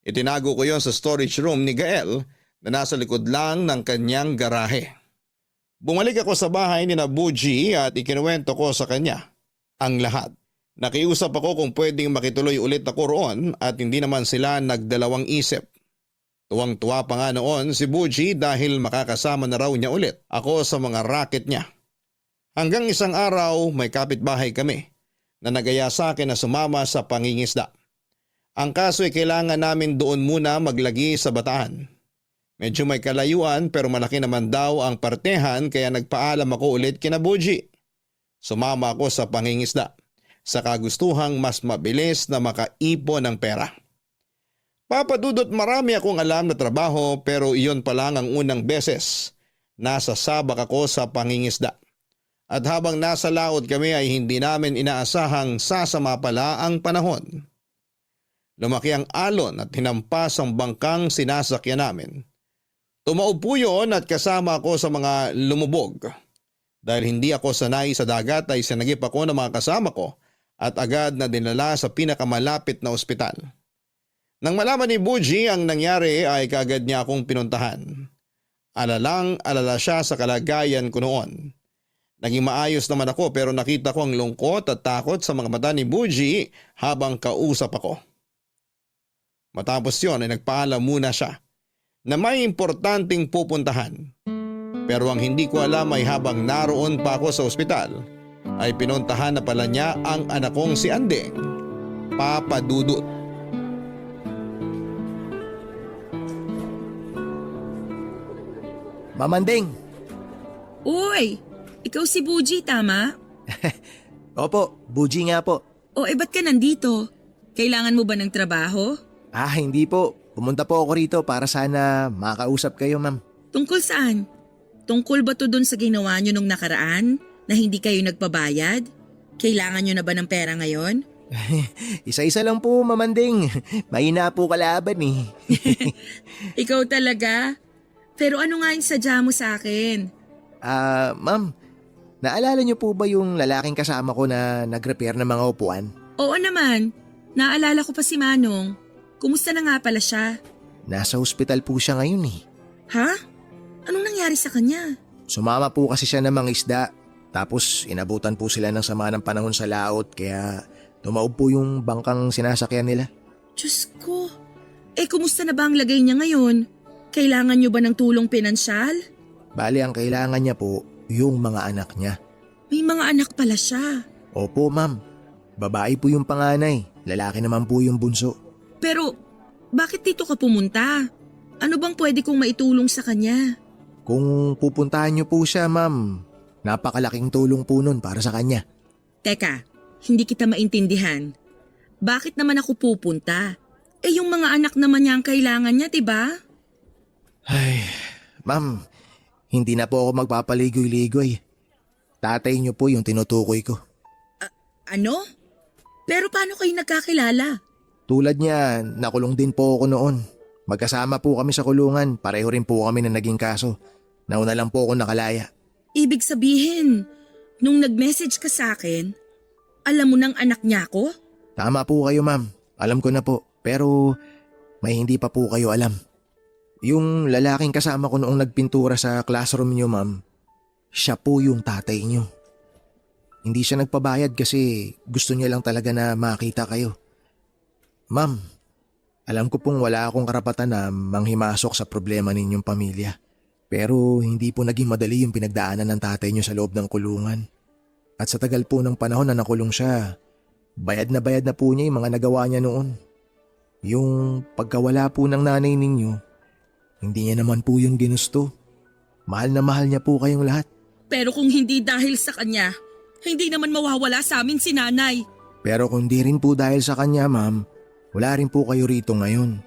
Itinago ko yon sa storage room ni Gael na nasa likod lang ng kanyang garahe. Bumalik ako sa bahay ni Nabuji at ikinuwento ko sa kanya ang lahat. Nakiusap ako kung pwedeng makituloy ulit ako roon at hindi naman sila nagdalawang isip. Tuwang-tuwa pa nga noon si Buji dahil makakasama na raw niya ulit ako sa mga racket niya. Hanggang isang araw may kapitbahay kami na nagaya sa akin na sumama sa pangingisda. Ang kaso ay kailangan namin doon muna maglagi sa Bataan. Medyo may kalayuan pero malaki naman daw ang partehan kaya nagpaalam ako ulit kina Buji. Sumama ako sa pangingisda sa kagustuhang mas mabilis na makaipon ng pera. Papa Dudut, marami akong alam na trabaho pero iyon pa lang ang unang beses nasa sabak ako sa pangingisda. At habang nasa laot kami ay hindi namin inaasahang sasama pala ang panahon. Lumaki ang alon at hinampas ang bangkang sinasakyan namin. Tumaob po yun at kasama ako sa mga lumubog. Dahil hindi ako sanay sa dagat ay sinagip ako ng mga kasama ko at agad na dinala sa pinakamalapit na ospital. Nang malaman ni Buji ang nangyari ay kaagad niya akong pinuntahan. Alalang-alala siya sa kalagayan ko noon. Naging maayos naman ako pero nakita ko ang lungkot at takot sa mga mata ni Buji habang kausap ako. Matapos yon ay nagpaalam muna siya na may importanteng pupuntahan. Pero ang hindi ko alam ay habang naroon pa ako sa ospital, ay pinuntahan na pala niya ang anak kong si Andeng, Papa Dudut. Mamandeng! Uy, ikaw si Buji, tama? Opo, Buji nga po. O ba't ka nandito? Kailangan mo ba ng trabaho? Hindi po. Pumunta po ako rito para sana makausap kayo, ma'am. Tungkol saan? Tungkol ba to dun sa ginawa nyo nung nakaraan na hindi kayo nagpabayad? Kailangan nyo na ba ng pera ngayon? Isa-isa lang po, Mamandeng. Mahina po kalaban eh. Ikaw talaga? Pero ano nga yung sadya mo sa akin? Ma'am, naalala niyo po ba yung lalaking kasama ko na nag-repair ng mga upuan? Oo naman. Naalala ko pa si Manong. Kumusta na nga pala siya? Nasa ospital po siya ngayon eh. Ha? Anong nangyari sa kanya? Sumama po kasi siya ng mga isda. Tapos inabutan po sila ng sama ng panahon sa laot kaya tumaob po yung bangkang sinasakyan nila. Diyos ko. Kumusta na ba ang lagay niya ngayon? Kailangan niyo ba ng tulong pinansyal? Bali ang kailangan niya po yung mga anak niya. May mga anak pala siya. Opo ma'am. Babae po yung panganay. Lalaki naman po yung bunso. Pero Bakit dito ka pumunta? Ano bang pwede kong maitulong sa kanya? Kung pupuntahan niyo po siya, ma'am, napakalaking tulong po nun para sa kanya. Teka, hindi kita maintindihan. Bakit naman ako pupunta? Eh yung mga anak naman niya ang kailangan niya, diba? Ay, ma'am, hindi na po ako magpapaligoy-ligoy. Tatay niyo po yung tinutukoy ko. Ano? Pero paano kayo nagkakilala? Tulad niya, nakulong din po ako noon. Magkasama po kami sa kulungan, pareho rin po kami na naging kaso. Nauna lang po ako nakalaya. Ibig sabihin, nung nag-message ka sa akin, alam mo ng anak niya ako? Tama po kayo, ma'am. Alam ko na po, pero may hindi pa po kayo alam. Yung lalaking kasama ko noong nagpintura sa classroom niyo, ma'am, siya po yung tatay niyo. Hindi siya nagpabayad kasi gusto niya lang talaga na makita kayo. Ma'am, alam ko pong wala akong karapatan na manghimasok sa problema ninyong pamilya. Pero hindi po naging madali yung pinagdaanan ng tatay niyo sa loob ng kulungan. At sa tagal po ng panahon na nakulong siya, bayad na po niya yung mga nagawa niya noon. Yung pagkawala po ng nanay ninyo, hindi niya naman po yun ginusto. Mahal na mahal niya po kayong lahat. Pero kung hindi dahil sa kanya, hindi naman mawawala sa amin si nanay. Pero kung di rin po dahil sa kanya, ma'am, wala rin po kayo rito ngayon.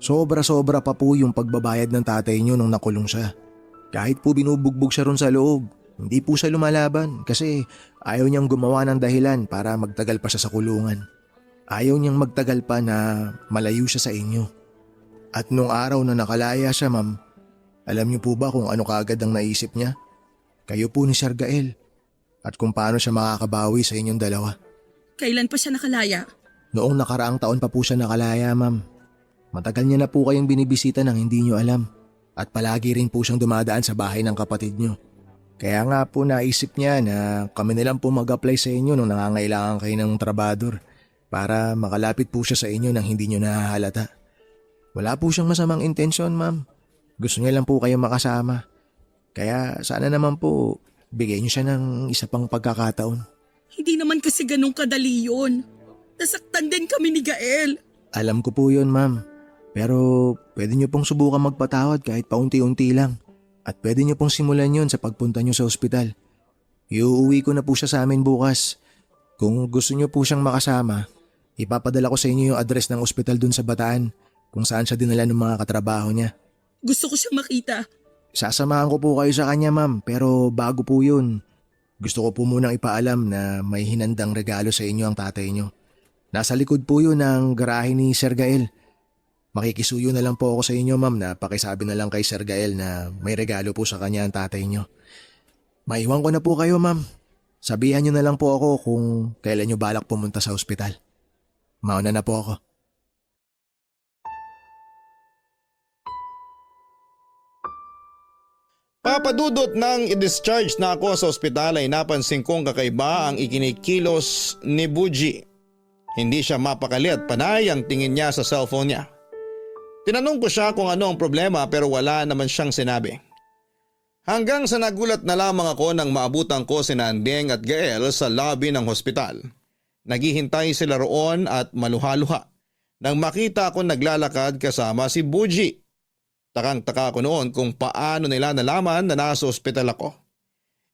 Sobra-sobra pa po yung pagbabayad ng tatay niyo nung nakulong siya. Kahit po binubugbog siya ron sa loob, hindi po siya lumalaban kasi ayaw niyang gumawa ng dahilan para magtagal pa siya sa kulungan. Ayaw niyang magtagal pa na malayo siya sa inyo. At nung araw na nakalaya siya, ma'am, alam niyo po ba kung ano kaagad ang naisip niya? Kayo po ni Sir Gael. At kung paano siya makakabawi sa inyong dalawa. Kailan pa siya nakalaya? Noong nakaraang taon pa po siya nakalaya, ma'am. Matagal niya na po kayong binibisita nang hindi niyo alam. At palagi rin po siyang dumadaan sa bahay ng kapatid niyo. Kaya nga po naisip niya na kami na lang po mag-apply sa inyo nung nangangailangan kayo ng trabador para makalapit po siya sa inyo nang hindi niyo nahahalata. Wala po siyang masamang intensyon, ma'am. Gusto niya lang po kayong makasama. Kaya sana naman po bigyan niyo siya ng isa pang pagkakataon. Hindi naman kasi ganun kadali yun. Nasaktan din kami ni Gael. Alam ko po yun, ma'am. Pero pwede niyo pong subukan magpatawad kahit paunti-unti lang. At pwede niyo pong simulan yun sa pagpunta niyo sa ospital. Iuuwi ko na po siya sa amin bukas. Kung gusto niyo po siyang makasama, ipapadala ko sa inyo yung address ng ospital dun sa Bataan kung saan siya dinala ng mga katrabaho niya. Gusto ko siyang makita. Sasamahan ko po kayo sa kanya, ma'am, pero bago po yun, gusto ko po munang ipaalam na may hinandang regalo sa inyo ang tatay niyo. Nasa likod po yun ng garahe ni Sir Gael. Makikisuyo na lang po ako sa inyo, ma'am, na pakisabi na lang kay Sir Gael na may regalo po sa kanya ang tatay niyo. Maiwan ko na po kayo, ma'am. Sabihan niyo na lang po ako kung kailan niyo balak pumunta sa ospital. Mauna na po ako. Papadudot nang i-discharge na ako sa ospital ay napansin kong kakaiba ang ikinikilos ni Buji. Hindi siya mapakali at panay ang tingin niya sa cellphone niya. Tinanong ko siya kung ano ang problema pero wala naman siyang sinabi. Hanggang sa nagulat na lamang ako nang maabutan ko si Nandeng at Gael sa lobby ng hospital. Naghihintay sila roon at maluha-luha nang makita ako naglalakad kasama si Buji. Takang-taka ko noon kung paano nila nalaman na nasa ospital ako.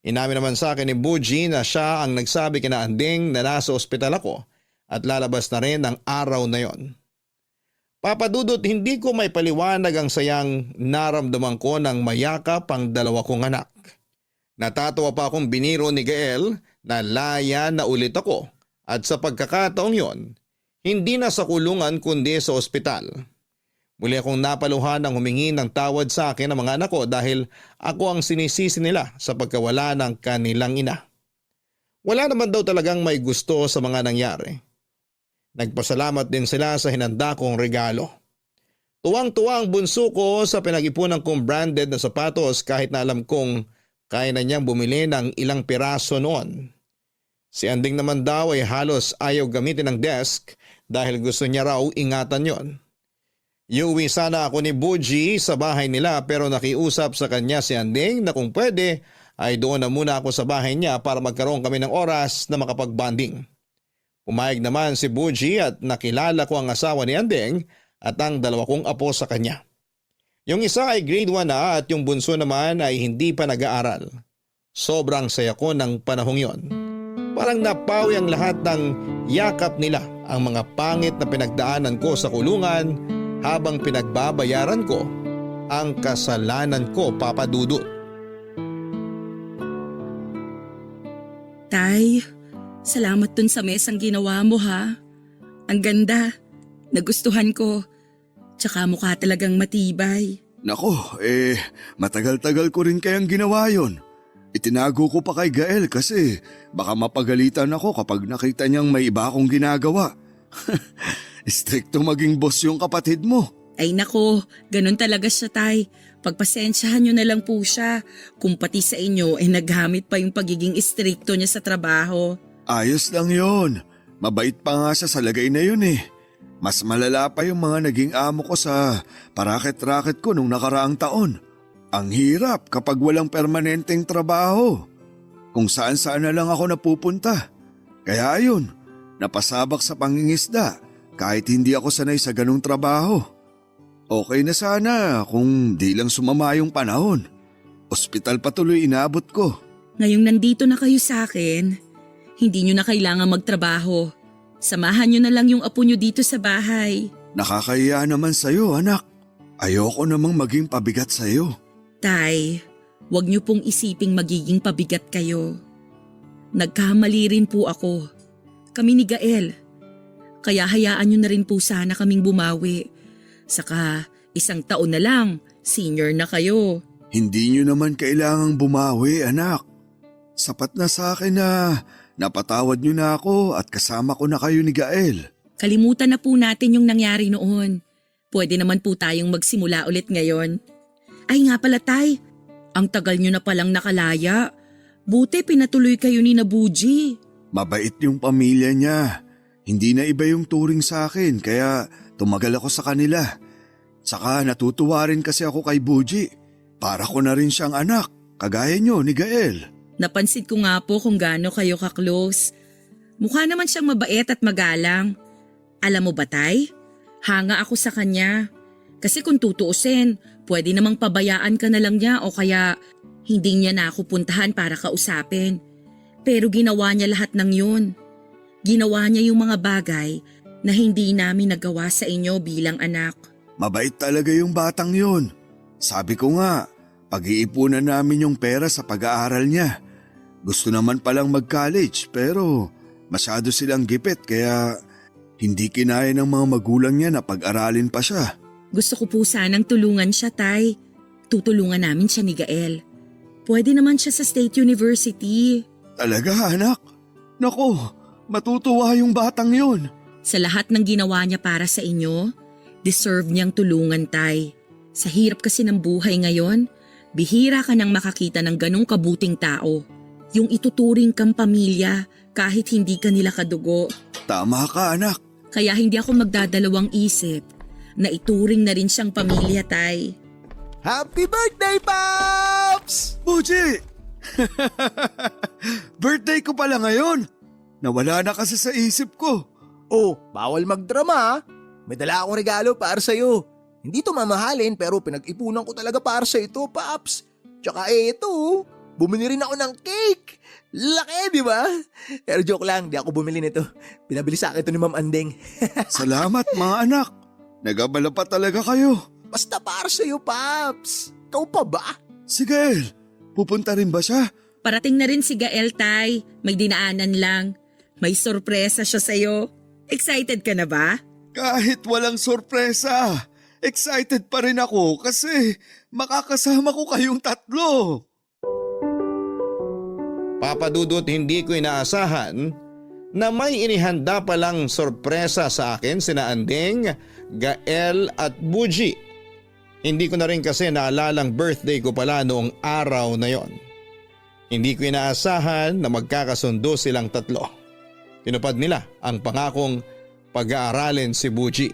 Inamin naman sa akin ni Buji na siya ang nagsabi kina Andeng na nasa ospital ako at lalabas na rin ang araw na yon. Papadudot, hindi ko may paliwanag ang sayang naramdaman ko nang mayakap ang dalawa kong anak. Natatawa pa akong biniro ni Gael na laya na ulit ako at sa pagkakataong yon, hindi na sa kulungan kundi sa ospital. Muli akong napaluhan ng humingi ng tawad sa akin ng mga anak ko dahil ako ang sinisisi nila sa pagkawala ng kanilang ina. Wala naman daw talagang may gusto sa mga nangyari. Nagpasalamat din sila sa hinanda kong regalo. Tuwang-tuwa ang bunso ko sa pinag-ipunan kong branded na sapatos kahit na alam kong kaya na niyang bumili ng ilang piraso noon. Si Anding naman daw ay halos ayaw gamitin ng desk dahil gusto niya raw ingatan yon. Iuwi sana ako ni Buji sa bahay nila pero nakiusap sa kanya si Anding na kung pwede ay doon na muna ako sa bahay niya para magkaroon kami ng oras na makapag-bonding. Pumayag naman si Buji at nakilala ko ang asawa ni Andeng at ang 2 kong apo sa kanya. Yung isa ay grade 1 na at yung bunso naman ay hindi pa nag-aaral. Sobrang saya ko ng panahong yon. Parang napawi ang lahat ng yakap nila, ang mga pangit na pinagdaanan ko sa kulungan habang pinagbabayaran ko ang kasalanan ko, Papa Dudut. Tay, salamat dun sa mesang ginawa mo ha. Ang ganda. Nagustuhan ko. Tsaka mukha talagang matibay. Nako, matagal-tagal ko rin kayang ginawa yon. Itinago ko pa kay Gael kasi baka mapagalitan ako kapag nakita niyang may iba akong ginagawa. Stricto maging boss yung kapatid mo. Ay nako, ganun talaga siya tay. Pagpasensyahan nyo na lang po siya. Kung pati sa inyo naghamit pa yung pagiging istrikto niya sa trabaho. Ayos lang yon. Mabait pa nga siya sa lagay na yun eh. Mas malala pa yung mga naging amo ko sa paraket-raket ko nung nakaraang taon. Ang hirap kapag walang permanenteng trabaho. Kung saan-saan na lang ako napupunta. Kaya ayun, napasabak sa pangingisda kahit hindi ako sanay sa ganung trabaho. Okay na sana kung di lang sumama yung panahon. Ospital pa tuloy inabot ko. Ngayong nandito na kayo sa akin, hindi nyo na kailangan magtrabaho. Samahan nyo na lang yung apo nyo dito sa bahay. Nakakahiya naman sa'yo, anak. Ayoko namang maging pabigat sa'yo. Tay, wag nyo pong isiping magiging pabigat kayo. Nagkamali rin po ako. Kami ni Gael. Kaya hayaan nyo na rin po sana kaming bumawi. Saka 1 taon na lang, senior na kayo. Hindi nyo naman kailangang bumawi, anak. Sapat na sa akin na napatawad nyo na ako at kasama ko na kayo ni Gael. Kalimutan na po natin yung nangyari noon. Pwede naman po tayong magsimula ulit ngayon. Ay nga pala tay, ang tagal nyo na palang nakalaya. Buti pinatuloy kayo ni Nabuji. Mabait yung pamilya niya. Hindi na iba yung turing sa akin kaya tumagal ako sa kanila. Saka natutuwa rin kasi ako kay Buji. Para ko na rin siyang anak, kagaya nyo ni Gael. Napansin ko nga po kung gaano kayo ka-close. Mukha naman siyang mabait at magalang. Alam mo ba tay? Hanga ako sa kanya. Kasi kung tutuusin, pwede namang pabayaan ka na lang niya o kaya hindi niya na ako puntahan para kausapin. Pero ginawa niya lahat ng yun. Ginawa niya yung mga bagay na hindi namin nagawa sa inyo bilang anak. Mabait talaga yung batang yun. Sabi ko nga, pag-iipunan namin yung pera sa pag-aaral niya. Gusto naman palang mag-college pero masyado silang gipit kaya hindi kinaya ng mga magulang niya na pag-aralin pa siya. Gusto ko po sanang tulungan siya, tay. Tutulungan namin siya ni Gael. Pwede naman siya sa State University. Talaga, anak? Naku, matutuwa yung batang yun. Sa lahat ng ginawa niya para sa inyo, deserve niyang tulungan, tay. Sa hirap kasi ng buhay ngayon, bihira ka nang makakita ng ganong kabuting tao. Yung ituturing kang pamilya kahit hindi ka nila kadugo. Tama ka, anak. Kaya hindi ako magdadalawang isip na ituring na rin siyang pamilya, tay. Happy birthday, Pops! Buji! Birthday ko pala ngayon. Nawala na kasi sa isip ko. Oh, bawal magdrama ha. May dala akong regalo para sa'yo. Hindi to mamahalin pero pinag-ipunan ko talaga para sa ito, Pops. Tsaka ito, bumili rin ako ng cake. Laki, di ba? Pero joke lang, di ako bumili nito. Pinabili sa akin ito ni Ma'am Andeng. Salamat mga anak. Nagabala pa talaga kayo. Basta para sa'yo, Pops. Ikaw pa ba? Si Gael, pupunta rin ba siya? Parating na rin si Gael, tay. May dinaanan lang. May sorpresa siya sa'yo. Excited ka na ba? Kahit walang sorpresa, excited pa rin ako kasi makakasama ko kayong tatlo. Papa Dudut, hindi ko inaasahan na may inihanda palang sorpresa sa akin sina Andeng, Gael at Buji. Hindi ko na rin kasi naalalang birthday ko pala noong araw na yon. Hindi ko inaasahan na magkakasundo silang tatlo. Tinupad nila ang pangakong pag-aaralin si Buji.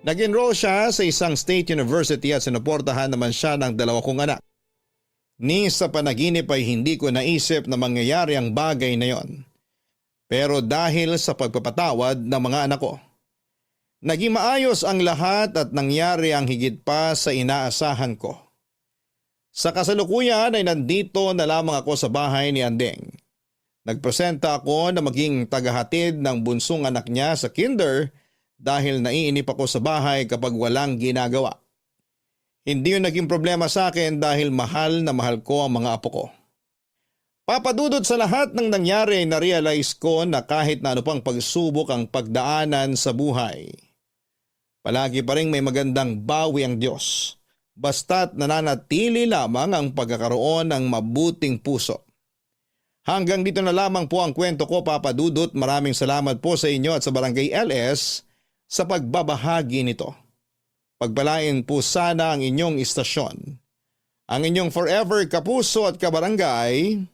Nag-enroll siya sa isang state university at sinuportahan naman siya ng 2 kong anak. Ni sa panaginip ay hindi ko naisip na mangyayari ang bagay na yon. Pero dahil sa pagpapatawad ng mga anak ko, Naging maayos ang lahat at nangyari ang higit pa sa inaasahan ko. Sa kasalukuyan ay nandito na lamang ako sa bahay ni Andeng. Nagpresenta ako na maging tagahatid ng bunsong anak niya sa kinder dahil naiinip ako sa bahay kapag walang ginagawa. Hindi yun naging problema sa akin dahil mahal na mahal ko ang mga apo ko. Papadudod sa lahat ng nangyari, na-realize ko na kahit na ano pang pagsubok ang pagdaanan sa buhay, palagi pa rin may magandang bawi ang Diyos, basta't nananatili lamang ang pagkakaroon ng mabuting puso. Hanggang dito na lamang po ang kwento ko, Papa Dudut. Maraming salamat po sa inyo at sa Barangay LS sa pagbabahagi nito. Pagpalain po sana ang inyong istasyon. Ang inyong forever kapuso at kabarangay,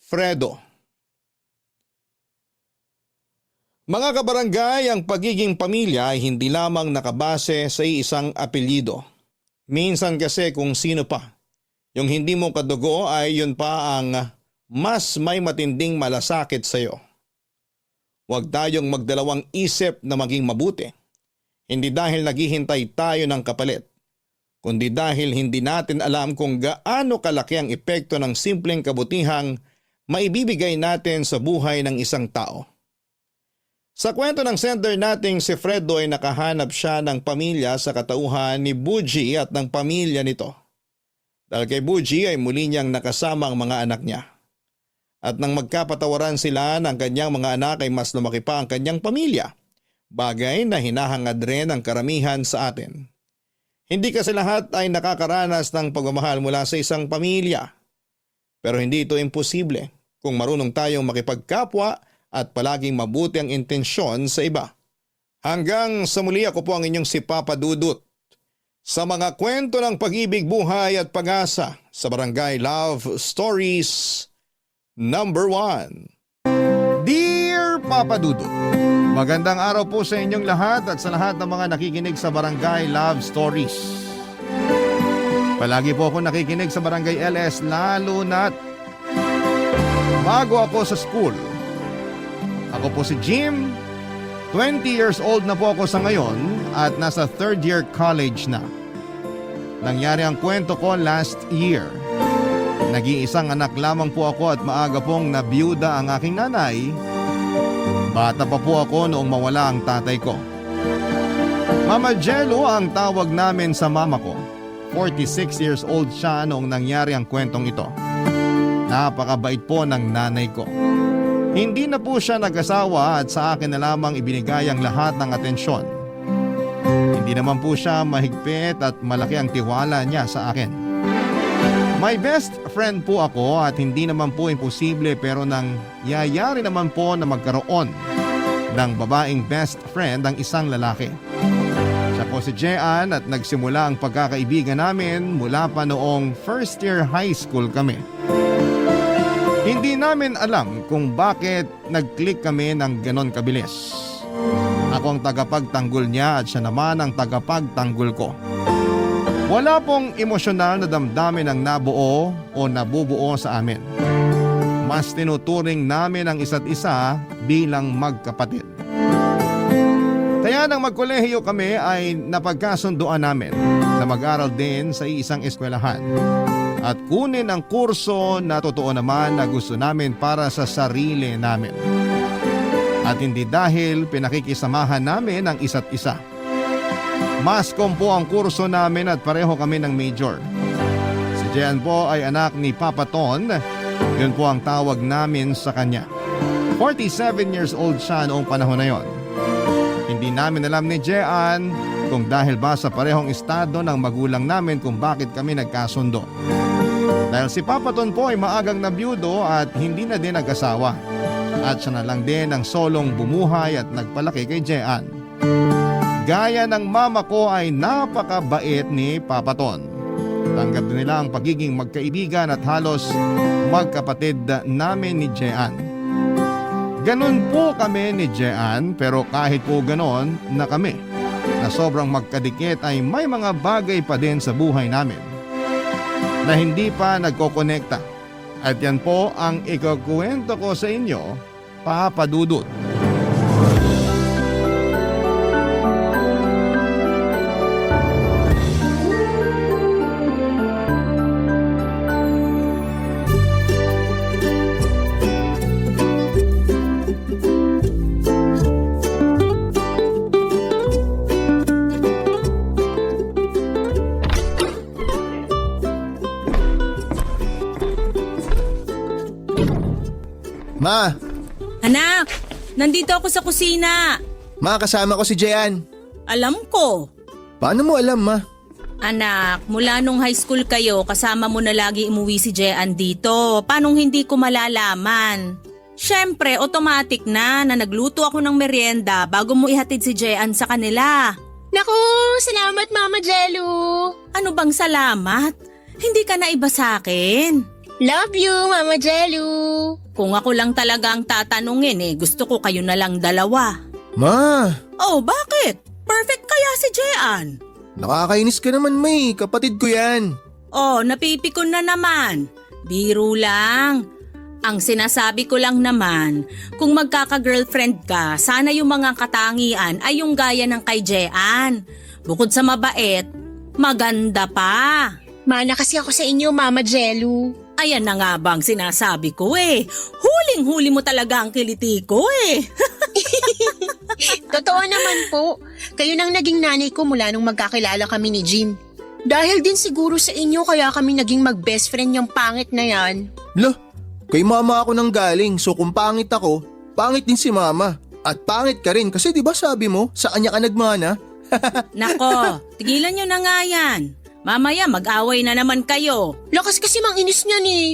Fredo. Mga kabarangay, ang pagiging pamilya ay hindi lamang nakabase sa isang apelyido. Minsan kasi kung sino pa. Yung hindi mo kadugo ay yun pa ang mas may matinding malasakit sa iyo. Huwag tayong magdalawang isip na maging mabuti. Hindi dahil naghihintay tayo ng kapalit, kundi dahil hindi natin alam kung gaano kalaki ang epekto ng simpleng kabutihang maibibigay natin sa buhay ng isang tao. Sa kwento ng sender nating si Fredo ay nakahanap siya ng pamilya sa katauhan ni Buji at ng pamilya nito. Dahil kay Buji ay muli niyang nakasama ang mga anak niya. At nang magkapatawaran sila ng kanyang mga anak ay mas lumaki pa ang kanyang pamilya. Bagay na hinahangad rin ang karamihan sa atin. Hindi kasi lahat ay nakakaranas ng pagmamahal mula sa isang pamilya. Pero hindi ito imposible kung marunong tayong makipagkapwa at palaging mabuti ang intensyon sa iba. Hanggang sa muli, ako po ang inyong si Papa Dudut sa mga kwento ng pag-ibig, buhay at pag-asa sa Barangay Love Stories number 1. Dear Papa Dudut, magandang araw po sa inyong lahat at sa lahat ng mga nakikinig sa Barangay Love Stories. Palagi po ako nakikinig sa Barangay LS, lalo na't bago ako sa school. Ako po si Jim, 20 years old na po ako sa ngayon at nasa 3rd year college na. Nangyari ang kwento ko last year. Nag-iisang anak lamang po ako at maaga pong nabiyuda ang aking nanay. Bata pa po ako noong mawala ang tatay ko. Mama Jello ang tawag namin sa mama ko. 46 years old siya noong nangyari ang kwentong ito. Napakabait po ng nanay ko. Hindi na po siya nag-asawa at sa akin na lamang ibinigay ang lahat ng atensyon. Hindi naman po siya mahigpit at malaki ang tiwala niya sa akin. My best friend po ako at hindi naman po imposible pero nang yayari naman po na magkaroon ng babaeng best friend ang isang lalaki. Siya po si Jean at nagsimula ang pagkakaibigan namin mula pa noong first year high school kami. Hindi namin alam kung bakit nag-click kami ng ganon kabilis. Ako ang tagapagtanggol niya at siya naman ang tagapagtanggol ko. Wala pong emosyonal na damdamin ang nabuo o nabubuo sa amin. Mas tinuturing namin ang isa't isa bilang magkapatid. Kaya nang magkolehiyo kami ay napagkasunduan namin na mag-aral din sa isang eskwelahan at kunin ang kurso na totoo naman na gusto namin para sa sarili namin. At hindi dahil pinakikisamahan namin ang isa't isa. Mascom po ang kurso namin at pareho kami ng major. Si Jean po ay anak ni Papa Ton, yun po ang tawag namin sa kanya. 47 years old siya noong panahon na yon. Hindi namin alam ni Jean kung dahil ba sa parehong estado ng magulang namin kung bakit kami nagkasundo. Dahil si Papa Ton po ay maagang nabiyudo at hindi na din nag-asawa. At siya na lang din ang solong bumuhay at nagpalaki kay Jean. Gaya ng mama ko ay napakabait ni Papa Ton. Tanggap din nila ang pagiging magkaibigan at halos magkapatid namin ni Jean. Ganon po kami ni Jean pero kahit po ganon na kami na sobrang magkadikit ay may mga bagay pa din sa buhay namin na hindi pa nagkokonekta. At yan po ang ikukwento ko sa inyo, Papa Dudut. Ma! Anak, nandito ako sa kusina. Ma, kasama ko si Jean. Alam ko. Paano mo alam, ma? Anak, mula nung high school kayo, kasama mo na lagi umuwi si Jean dito. Paano hindi ko malalaman? Siyempre, automatic na nagluto ako ng merienda bago mo ihatid si Jean sa kanila. Naku, salamat Mama Jello. Ano bang salamat? Hindi ka na iba sa akin. Love you, Mama Jello. Kung ako lang talaga ang tatanungin gusto ko kayo na lang dalawa. Ma! Oh, bakit? Perfect kaya si Jean. Nakakainis ka naman, May. Kapatid ko yan. Oh, napipikon na naman. Biro lang. Ang sinasabi ko lang naman, kung magkaka-girlfriend ka, sana yung mga katangian ay yung gaya ng kay Jean. Bukod sa mabait, maganda pa. Mana kasi ako sa inyo, Mama Jello. Ayan na nga bang sinasabi ko Huling-huli mo talaga ang kiliti ko Totoo naman po. Kayo nang naging nanay ko mula nung magkakilala kami ni Jim. Dahil din siguro sa inyo kaya kami naging mag-best friend yung pangit na yan. Lah, kay mama ako nang galing, so kung pangit ako, pangit din si mama. At pangit ka rin kasi di ba sabi mo, sa kanya ka nagmana? Nako, tigilan nyo na nga yan. Mamaya mag-away na naman kayo. Lakas kasi mang inis niyan eh.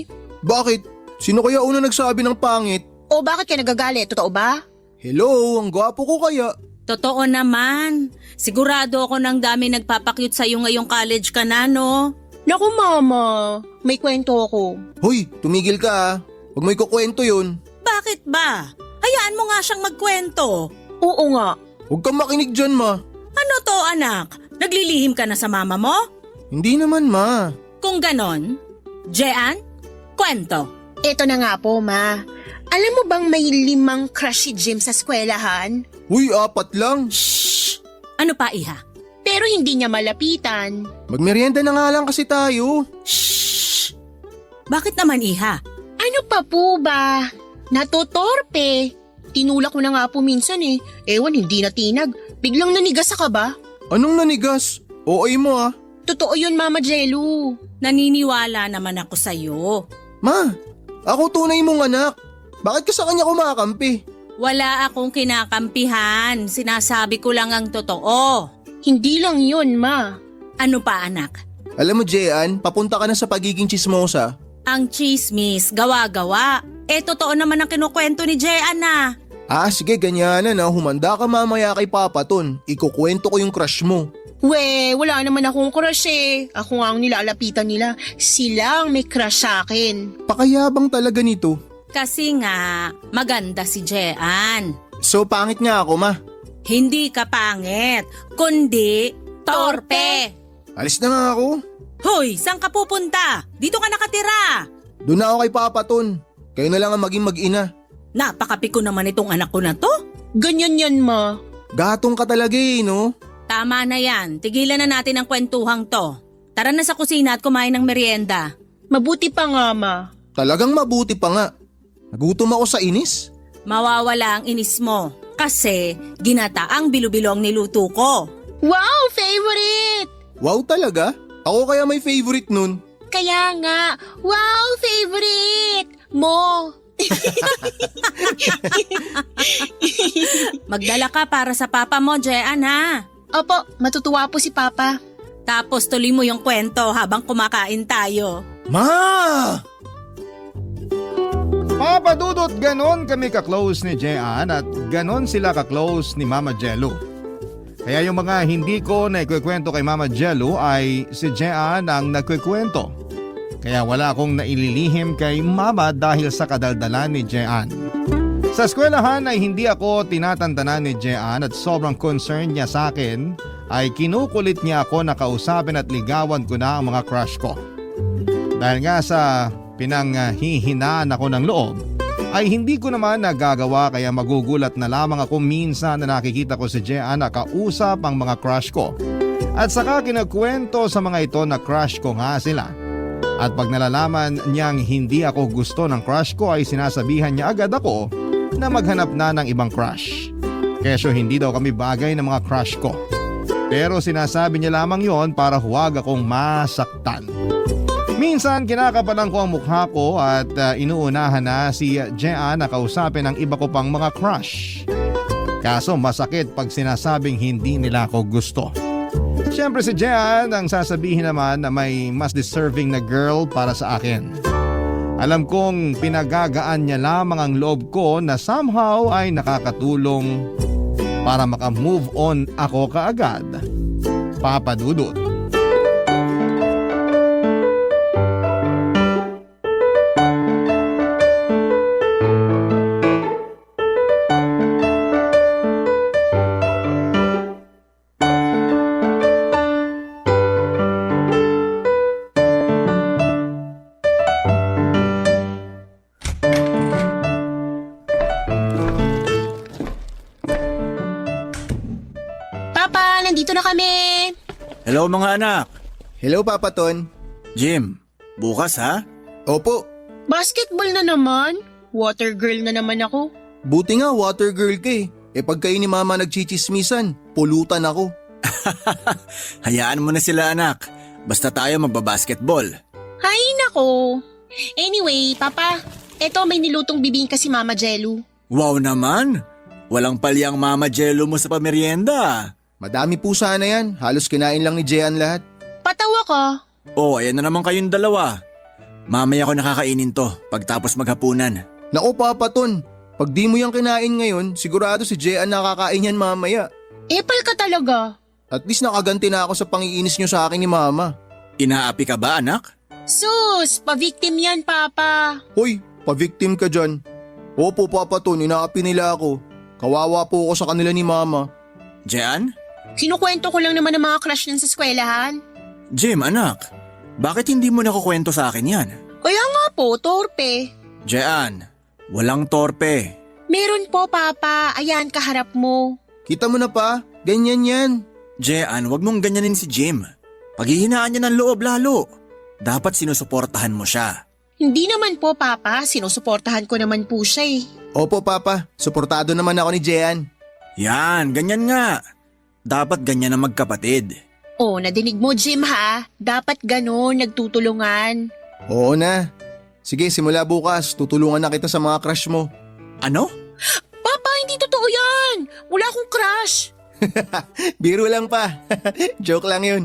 Bakit? Sino kaya una nagsabi ng pangit? O bakit ka nagagalit? Totoo ba? Hello, ang gwapo ko kaya. Totoo naman. Sigurado ako ng dami nagpapakyut sa'yo ngayong college ka na, no? Naku Mama, may kwento ako. Hoy, tumigil ka ah. Huwag mo ikukwento yun. Bakit ba? Hayaan mo nga siyang magkwento. Oo nga. Huwag kang makinig dyan, ma. Ano to, anak? Naglilihim ka na sa mama mo? Hindi naman, ma. Kung ganon, Jean, kwento. Eto na nga po, Ma. Alam mo bang may 5 crush si Jim sa eskwelahan? Uy, 4 lang. Shh! Ano pa, iha? Pero hindi niya malapitan. Magmerienda na nga lang kasi tayo. Shh! Bakit naman, iha? Ano pa po ba? Natutorpe. Tinulak ko na nga po minsan eh. Ewan, hindi natinag. Biglang nanigas ka ba? Anong nanigas? OA mo ah. Totoo yun, Mama Jello. Naniniwala naman ako sa'yo. Ma, ako tunay mong anak. Bakit ka sa kanya kumakampi? Wala akong kinakampihan. Sinasabi ko lang ang totoo. Hindi lang yun, Ma. Ano pa, anak? Alam mo, Jean, papunta ka na sa pagiging chismosa. Ang chismis, gawa-gawa. Totoo naman ang kinukwento ni Jean na. Ah, sige, ganyanan na. Humanda ka mamaya kay Papa Ton. Ikukwento ko yung crush mo. We, wala naman akong crush eh. Ako nga ang nilalapitan nila. Sila ang may crush sa akin. Pakayabang talaga nito. Kasi nga, maganda si Jean. So, pangit nga ako, ma. Hindi ka pangit, kundi torpe. Alis na nga ako. Hoy, saan ka pupunta? Dito ka nakatira. Doon na ako kay Papa Ton. Kayo na lang ang maging mag-ina. Napakapiko naman itong anak ko na to. Ganyan yan, Ma. Gatong ka talaga eh, no? Tama na yan, tigilan na natin ang kwentuhang to. Tara na sa kusina at kumain ng merienda. Mabuti pa nga, Ma. Talagang mabuti pa nga. Nagutom ako sa inis. Mawawala ang inis mo kasi ginata ang bilo-bilo ang niluto ko. Wow, favorite! Wow talaga? Ako kaya may favorite nun. Kaya nga, wow, favorite! Mo! Magdala ka para sa papa mo, Jean, ha? Opo, matutuwa po si Papa. Tapos tuloy mo yung kwento habang kumakain tayo. Ma! Papa Dudut, ganon kami ka-close ni Jean at ganon sila ka-close ni Mama Jello. Kaya yung mga hindi ko na ikwekwento kay Mama Jello ay si Jean ang nagkwekwento. Kaya wala akong naililihim kay Mama dahil sa kadaldalan ni Jean. Sa eskwelahan ay hindi ako tinatantanan ni Jean at sobrang concern niya sa akin ay kinukulit niya ako na kausapin at ligawan ko na ang mga crush ko. Dahil nga sa pinanghihinaan ako ng loob ay hindi ko naman nagagawa kaya magugulat na lamang ako minsan na nakikita ko si Jean na kausap ang mga crush ko. At saka kinagkwento sa mga ito na crush ko nga sila. At pag nalalaman niyang hindi ako gusto ng crush ko ay sinasabihan niya agad ako na maghanap na ng ibang crush. Kesyo hindi daw kami bagay ng mga crush ko. Pero sinasabi niya lamang yon para huwag akong masaktan. Minsan kinakapalan ko ang mukha ko at inuunahan na si Jean na kausapin ang iba ko pang mga crush. Kaso masakit pag sinasabing hindi nila ako gusto. Siyempre si Jean ang sasabihin naman na may mas deserving na girl para sa akin. Alam kong pinagagaan niya lamang ang loob ko na somehow ay nakakatulong para maka-move on ako kaagad. Papa Dudut. Papa, nandito na kami. Hello mga anak. Hello, Papa Ton. Jim, bukas ha? Opo, Basketball na naman. Water girl na naman ako. buti nga water girl ka eh. Pag kayo ni Mama nagchichismisan, pulutan ako. Hayaan mo na sila anak. Basta tayo magbabasketball. Hay nako. Anyway, Papa, eto may nilutong bibingka si Mama Jello. Wow naman! Walang palyang mama jello mo sa pamerienda. Madami po sana yan, halos kinain lang ni Jean lahat. Patawa ka. Oh, ayan na naman kayong dalawa. Mamaya ko nakakainin to pagtapos maghapunan. Naku, Papa Ton, pag di mo yung kinain ngayon, sigurado si Jean nakakain yan mamaya. Epal ka talaga. At least nakaganti na ako sa pangiinis nyo sa akin ni Mama. Inaapi ka ba anak? Sus, pa-victim yan, Papa. Hoy, pa-victim ka dyan. Opo, Papa Ton, inaapi nila ako. Kawawa po ako sa kanila ni Mama. Jean? Kinukwento ko lang naman ang mga crush niyan sa eskwelahan. Jim anak, bakit hindi mo nakukwento sa akin yan? Kaya nga po, torpe. Jean, walang torpe. Meron po, Papa. Ayan, kaharap mo. Kita mo na pa, ganyan yan. Jean, wag mong ganyanin si Jim. Paghihinaan niya ng loob lalo. Dapat sinusuportahan mo siya. Hindi naman po, Papa. Sinusuportahan ko naman po siya eh. Opo, Papa, suportado naman ako ni Jean. Yan, ganyan nga. Dapat ganyan ang magkapatid. Oh, nadinig mo, Jim, ha? Dapat ganon, nagtutulungan. Oo na. Sige, simula bukas, tutulungan na kita sa mga crush mo. Ano? Papa, hindi totoo yan. Wala akong crush. Biro lang pa. Joke lang yun.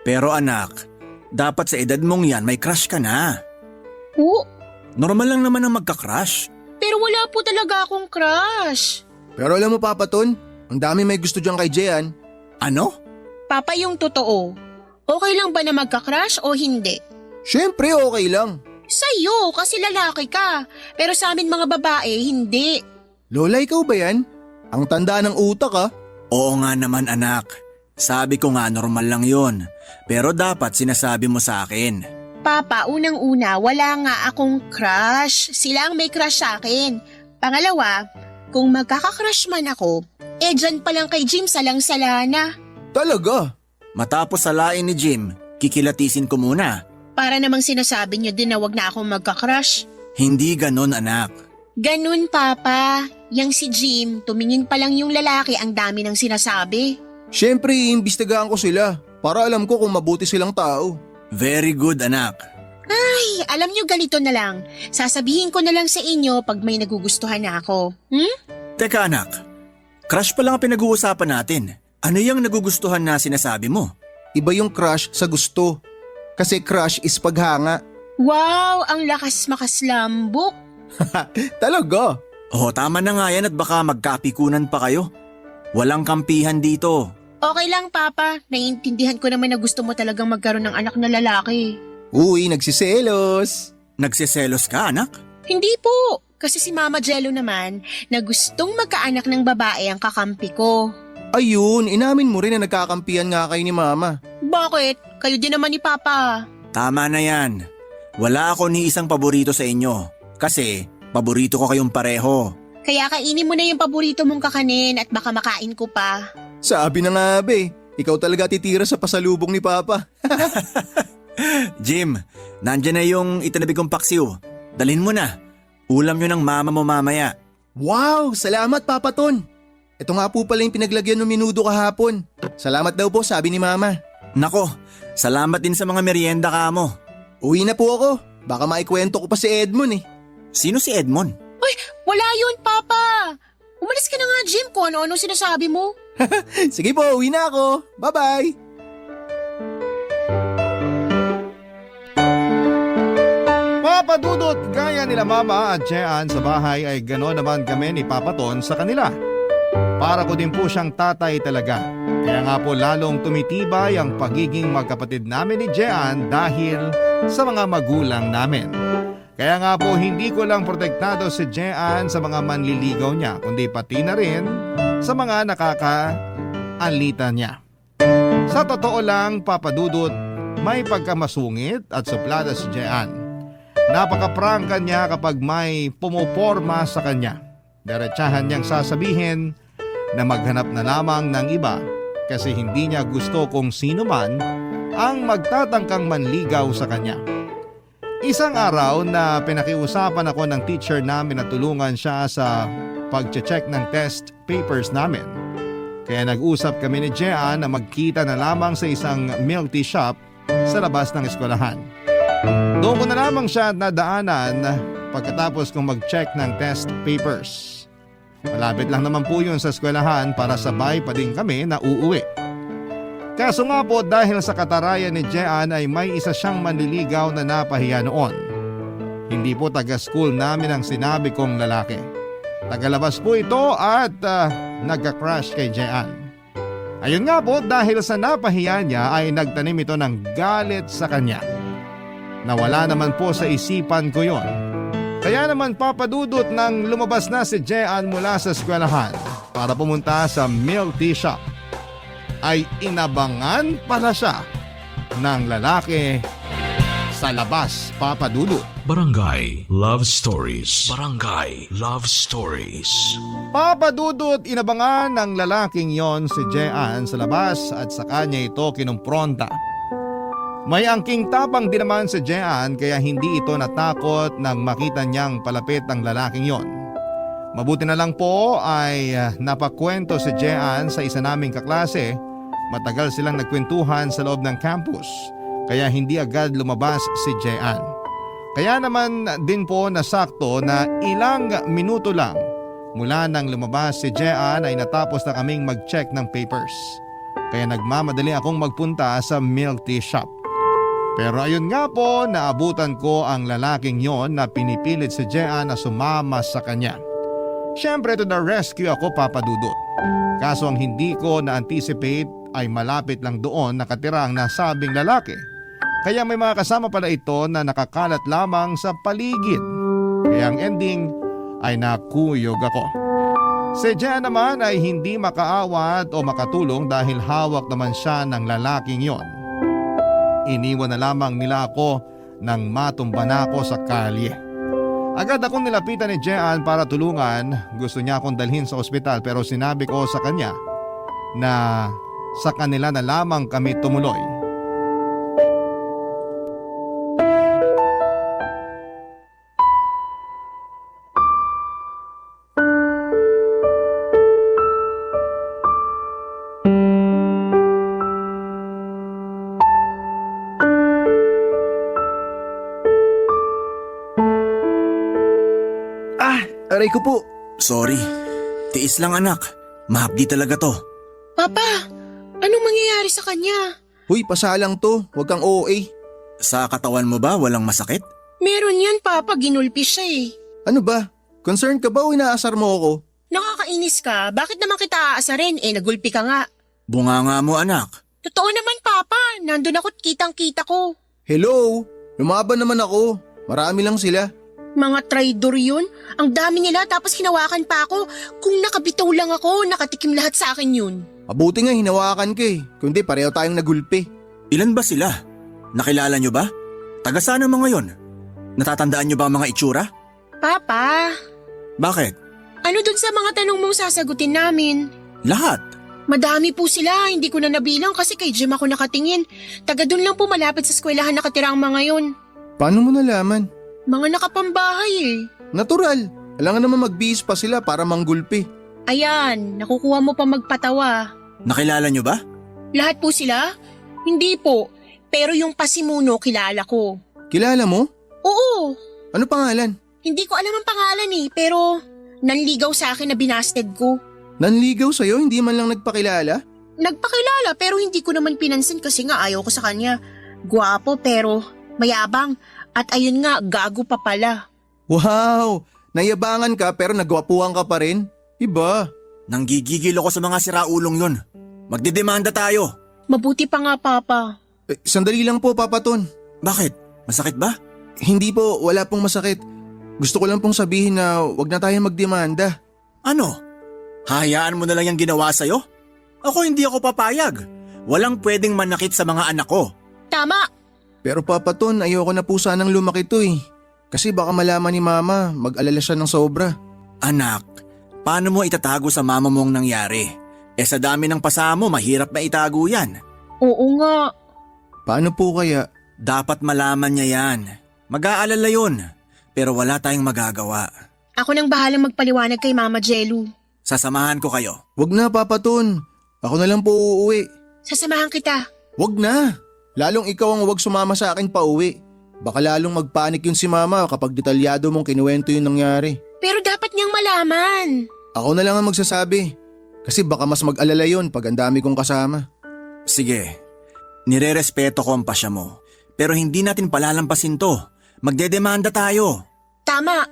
Pero anak, dapat sa edad mong yan may crush ka na. Oo, Normal lang naman ang magka-crush. pero wala po talaga akong crush. Pero alam mo, Papa Ton, ang dami may gusto dyan kay Jean. Ano? Papa, yung totoo. Okay lang ba na magka-crush o hindi? Siyempre, okay lang. Sa'yo, kasi lalaki ka. Pero sa amin mga babae, hindi. Lola, ikaw ba yan? Ang tanda ng utak ah. Oo nga naman anak. Sabi ko nga normal lang yon. Pero dapat sinasabi mo sa akin. Papa, unang-una, wala nga akong crush. Sila ang may crush sa akin. Pangalawa, kung magkaka-crush man ako, dyan pa lang kay Jim salang-sala na. Talaga? Matapos salain ni Jim, kikilatisin ko muna. Para namang sinasabi niyo din na wag na akong magka-crush. Hindi ganon anak. Ganun, Papa. Yang si Jim, tumingin pa lang yung lalaki, ang dami ng sinasabi. Siyempre, iimbestigahan ko sila para alam ko kung mabuti silang tao. Very good anak. Ay, alam niyo ganito na lang. Sasabihin ko na lang sa inyo pag may nagugustuhan na ako. Teka anak, crush pa lang ang pinag-uusapan natin. Ano yung nagugustuhan na sinasabi mo? Iba yung crush sa gusto. Kasi crush is paghanga. Wow, ang lakas makaslambok. Talaga? Oh, tama na nga yan at baka magkapikunan pa kayo. Walang kampihan dito. Okay lang, Papa. Naiintindihan ko naman na gusto mo talagang magkaroon ng anak na lalaki. Uy, nagsiselos. Nagsiselos ka anak? Hindi po. Kasi si Mama Jello naman na gustong magkaanak ng babae ang kakampi ko. Ayun, inamin mo rin na nagkakampihan nga kayo ni Mama. Bakit? Kayo din naman ni Papa. Tama na yan. Wala ako ni isang paborito sa inyo. Kasi paborito ko kayong pareho. Kaya kainin mo na yung paborito mong kakanin at baka makain ko pa. Sabi na nga be, ikaw talaga titira sa pasalubong ni Papa. Jim, nandyan na yung itinabi kong paksiw. Dalhin mo na. Ulam nyo ng mama mo mamaya. Wow, salamat Papa Ton. Ito nga po pala yung pinaglagyan ng minudo kahapon. Salamat daw po, sabi ni Mama. Nako, salamat din sa mga merienda ka mo. Uwi na po ako. Baka maikwento ko pa si Edmond eh. Sino si Edmond? Wala yun, Papa. Umalis ka na nga, Jim, kung ano-ano sinasabi mo. Sige po, uwi na ako. Bye-bye. Papa Dudut, gaya nila Mama at Jean sa bahay ay gano'n naman kami ni Papa Ton sa kanila. Para ko din po siyang tatay talaga. Kaya nga po lalong tumitibay ang pagiging magkapatid namin ni Jean dahil sa mga magulang namin. Kaya nga po hindi ko lang protektado si Jean sa mga manliligaw niya, kundi pati na rin sa mga nakakaalitan niya. Sa totoo lang, Papa Dudut, may pagkamasungit at suplada si Jean. Napaka-prangka niya kapag may pumuporma sa kanya. Diretsahan niyang sasabihin na maghanap na lamang ng iba kasi hindi niya gusto kung sino man ang magtatangkang manligaw sa kanya. Isang araw na pinakiusapan ako ng teacher namin na tulungan siya sa pag-check ng test papers namin. Kaya nag-usap kami ni Jean na magkita na lamang sa isang milk tea shop sa labas ng eskwelahan. Doon ko na lamang siya nadaanan pagkatapos kong mag-check ng test papers. Malapit lang naman po yun sa eskwelahan para sabay pa din kami na uuwi. Kaso nga po dahil sa katarayan ni Jean ay may isa siyang manliligaw na napahiya noon. Hindi po taga-school namin ang sinabi kong lalaki. Tagalabas po ito at nagka-crush kay Jean. Ayun nga po dahil sa napahiya niya ay nagtanim ito ng galit sa kanya. Nawala naman po sa isipan ko yon. Kaya naman Papa Dudut nang lumabas na si Jean mula sa eskwelahan para pumunta sa milk tea shop, ay inabangan pala siya ng lalaki sa labas, Papa Dudut. Barangay Love Stories. Barangay Love Stories. Papa Dudut, inabangan ng lalaking yon si Jean sa labas at sa kanya ito kinumpronta. May angking tapang din naman si Jean kaya hindi ito natakot nang makita niyang palapit ang lalaking yon. Mabuti na lang po ay napakwento si Jean sa isa naming kaklase. Matagal silang nagkwentuhan sa loob ng campus kaya hindi agad lumabas si Jean. Kaya naman din po nasakto na ilang minuto lang mula nang lumabas si Jean ay natapos na kaming mag-check ng papers. Kaya nagmamadali akong magpunta sa milk tea shop. Pero ayun nga po, naabutan ko ang lalaking yon na pinipilit si Jean na sumama sa kanya. Siyempre to the rescue ako, Papa Dudut. Kaso ang hindi ko na-anticipate ay malapit lang doon nakatira ang nasabing lalaki. Kaya may mga kasama pala ito na nakakalat lamang sa paligid. Kaya ang ending ay nakuyog ako. Si Jean naman ay hindi makaawat o makatulong dahil hawak naman siya ng lalaking yon. Iniwan na lamang nila ako nang matumba na ako sa kalye. Agad akong nilapitan ni Jean para tulungan. Gusto niya akong dalhin sa ospital pero sinabi ko sa kanya na sa kanila na lamang kami tumuloy. Aray ko po. Sorry. Tiis lang anak. Mahapdi talaga to. Papa, anong mangyayari sa kanya? Huy, pasalang to. Huwag kang OA. Sa katawan mo ba walang masakit? Meron yan, Papa. Ginulpi siya eh. Ano ba? Concerned ka ba o inaasar mo ako? Nakakainis ka. Bakit naman kita aasarin? Nagulpi ka nga. Bunganga mo anak. Totoo naman, Papa. Nandun ako't kitang-kita ko. Hello? Lumaban naman ako. Marami lang sila. Mga traidor yun. Ang dami nila tapos hinawakan pa ako. Kung nakabitaw lang ako, nakatikim lahat sa akin yun. Mabuti nga hinawakan ka eh. Kundi pareho tayong nagulpi. Ilan ba sila? Nakilala nyo ba? Taga saan ang mga yon? Natatandaan nyo ba ang mga itsura? Papa, Bakit? ano dun sa mga tanong mong sasagutin namin? Lahat. Madami po sila, hindi ko na nabilang kasi kay Jim ako nakatingin. Taga dun lang po malapit sa eskwelahan nakatira ang mga yun. Paano mo nalaman? Mga nakapambahay eh. Natural. Alangan naman magbihis pa sila para manggulpi. Ayan, nakukuha mo pa magpatawa. Nakilala nyo ba? Lahat po sila? Hindi po, pero yung pasimuno kilala ko. Kilala mo? Oo, Ano pangalan? hindi ko alam ang pangalan pero nanligaw sa akin na binasted ko. Nanligaw sa'yo, hindi man lang nagpakilala? Nagpakilala pero hindi ko naman pinansin kasi nga ayaw ko sa kanya. Gwapo pero mayabang at ayun nga gago pa pala. Wow! Nayabangan ka pero nagwapuhan ka pa rin? Iba. Nanggigigil ako sa mga siraulong yun. Magdidemanda tayo. Mabuti pa nga papa. Sandali lang po, Papa Ton. Bakit? Masakit ba? Hindi po, wala pong masakit. Gusto ko lang pong sabihin na wag na tayong magdemanda. Ano? Hayaan mo na lang yung ginawa sa'yo? Ako hindi ako papayag. Walang pwedeng manakit sa mga anak ko. Tama! Pero Papa Ton, ayoko na po sanang lumaki to eh. Kasi baka malaman ni Mama, mag-alala siya ng sobra. Anak, paano mo itatago sa mama mo ang nangyari? Sa dami ng pasa mo, mahirap na itago yan. Oo nga. Paano po kaya? Dapat malaman niya yan. Mag-aalala yun. Pero wala tayong magagawa. Ako nang bahalang magpaliwanag kay Mama Jelu. Sasamahan ko kayo. Wag na, Papa Ton. Ako na lang po uuwi. Sasamahan kita. Wag na. Lalong ikaw ang wag sumama sa akin pa uwi. Baka lalong magpanik yun si Mama kapag detalyado mong kinuwento yung nangyari. Pero dapat niyang malaman. Ako na lang ang magsasabi. Kasi baka mas mag-alala yun pag ang dami kong kasama. Sige, nirerespeto ko ang pasya mo. Pero hindi natin palalampasin to. Magdedemanda tayo. Tama.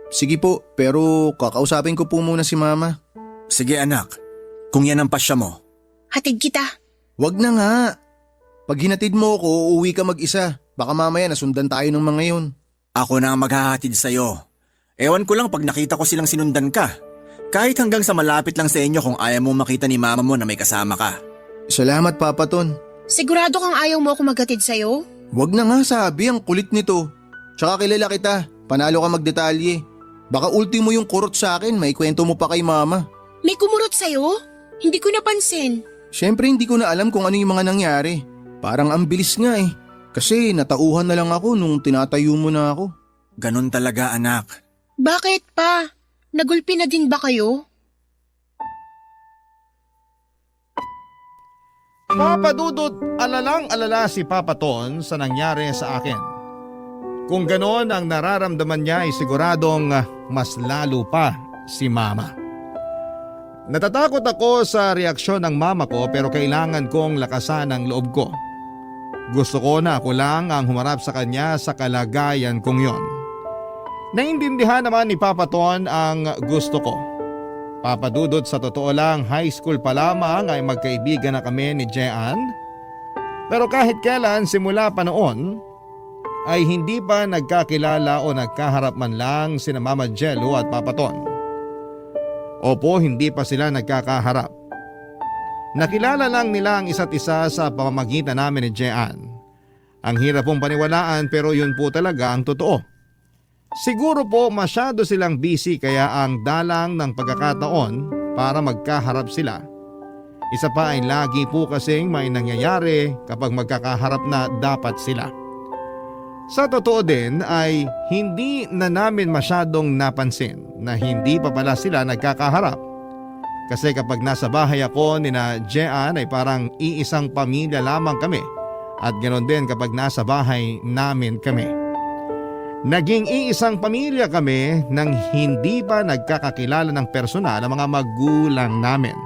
Sige po, pero kakausapin ko po muna si Mama. Sige anak, kung yan ang pasya mo. Hatid kita. Wag na nga. Pag hinatid mo ako, uuwi ka mag-isa. Baka mamaya nasundan tayo ng mga yun. Ako na ang maghahatid sa'yo. Ewan ko lang pag nakita ko silang sinundan ka. Kahit hanggang sa malapit lang sa inyo kung ayaw mo makita ni mama mo na may kasama ka. Salamat, Papa Ton. Sigurado kang ayaw mo ako maghatid sa'yo? Wag na nga sabi, ang kulit nito. Tsaka kilala kita, panalo ka magdetalye. Baka ultimo yung kurot sa akin, may kwento mo pa kay Mama. May kumurot sa'yo? Hindi ko napansin. Siyempre hindi ko na alam kung ano yung mga nangyari. Parang ang bilis nga eh. Kasi natauhan na lang ako nung tinatayo mo na ako. Ganun talaga anak. Bakit pa? Nagulpi na din ba kayo? Papa Dudut, alalang-alala si Papa Ton sa nangyari sa akin. Kung ganon ang nararamdaman niya ay siguradong mas lalo pa si Mama. Natatakot ako sa reaksyon ng mama ko pero kailangan kong lakasan ang loob ko. Gusto ko na ako lang ang humarap sa kanya sa kalagayan kong yon. Naintindihan naman ni Papa Ton ang gusto ko. Papa Dudut, sa totoo lang, high school pa lamang ay magkaibigan na kami ni Jean. Pero kahit kailan simula pa noon, ay hindi pa nagkakilala o nagkaharap man lang sina Mama Jelu at Papa Ton. Opo, hindi pa sila nagkakaharap. Nakilala lang nila ang isa't isa sa pamamagitan namin ni Jean. Ang hirap pong paniwalaan pero yun po talaga ang totoo. Siguro po masyado silang busy kaya ang dalang ng pagkakataon para magkaharap sila. Isa pa ay lagi po kasing may nangyayari kapag magkakaharap na dapat sila. Sa totoo din ay hindi na namin masyadong napansin na hindi pa pala sila nagkakaharap. Kasi kapag nasa bahay ako ni na Jean ay parang iisang pamilya lamang kami at ganoon din kapag nasa bahay namin kami. Naging iisang pamilya kami nang hindi pa nagkakakilala ng personal ang mga magulang namin.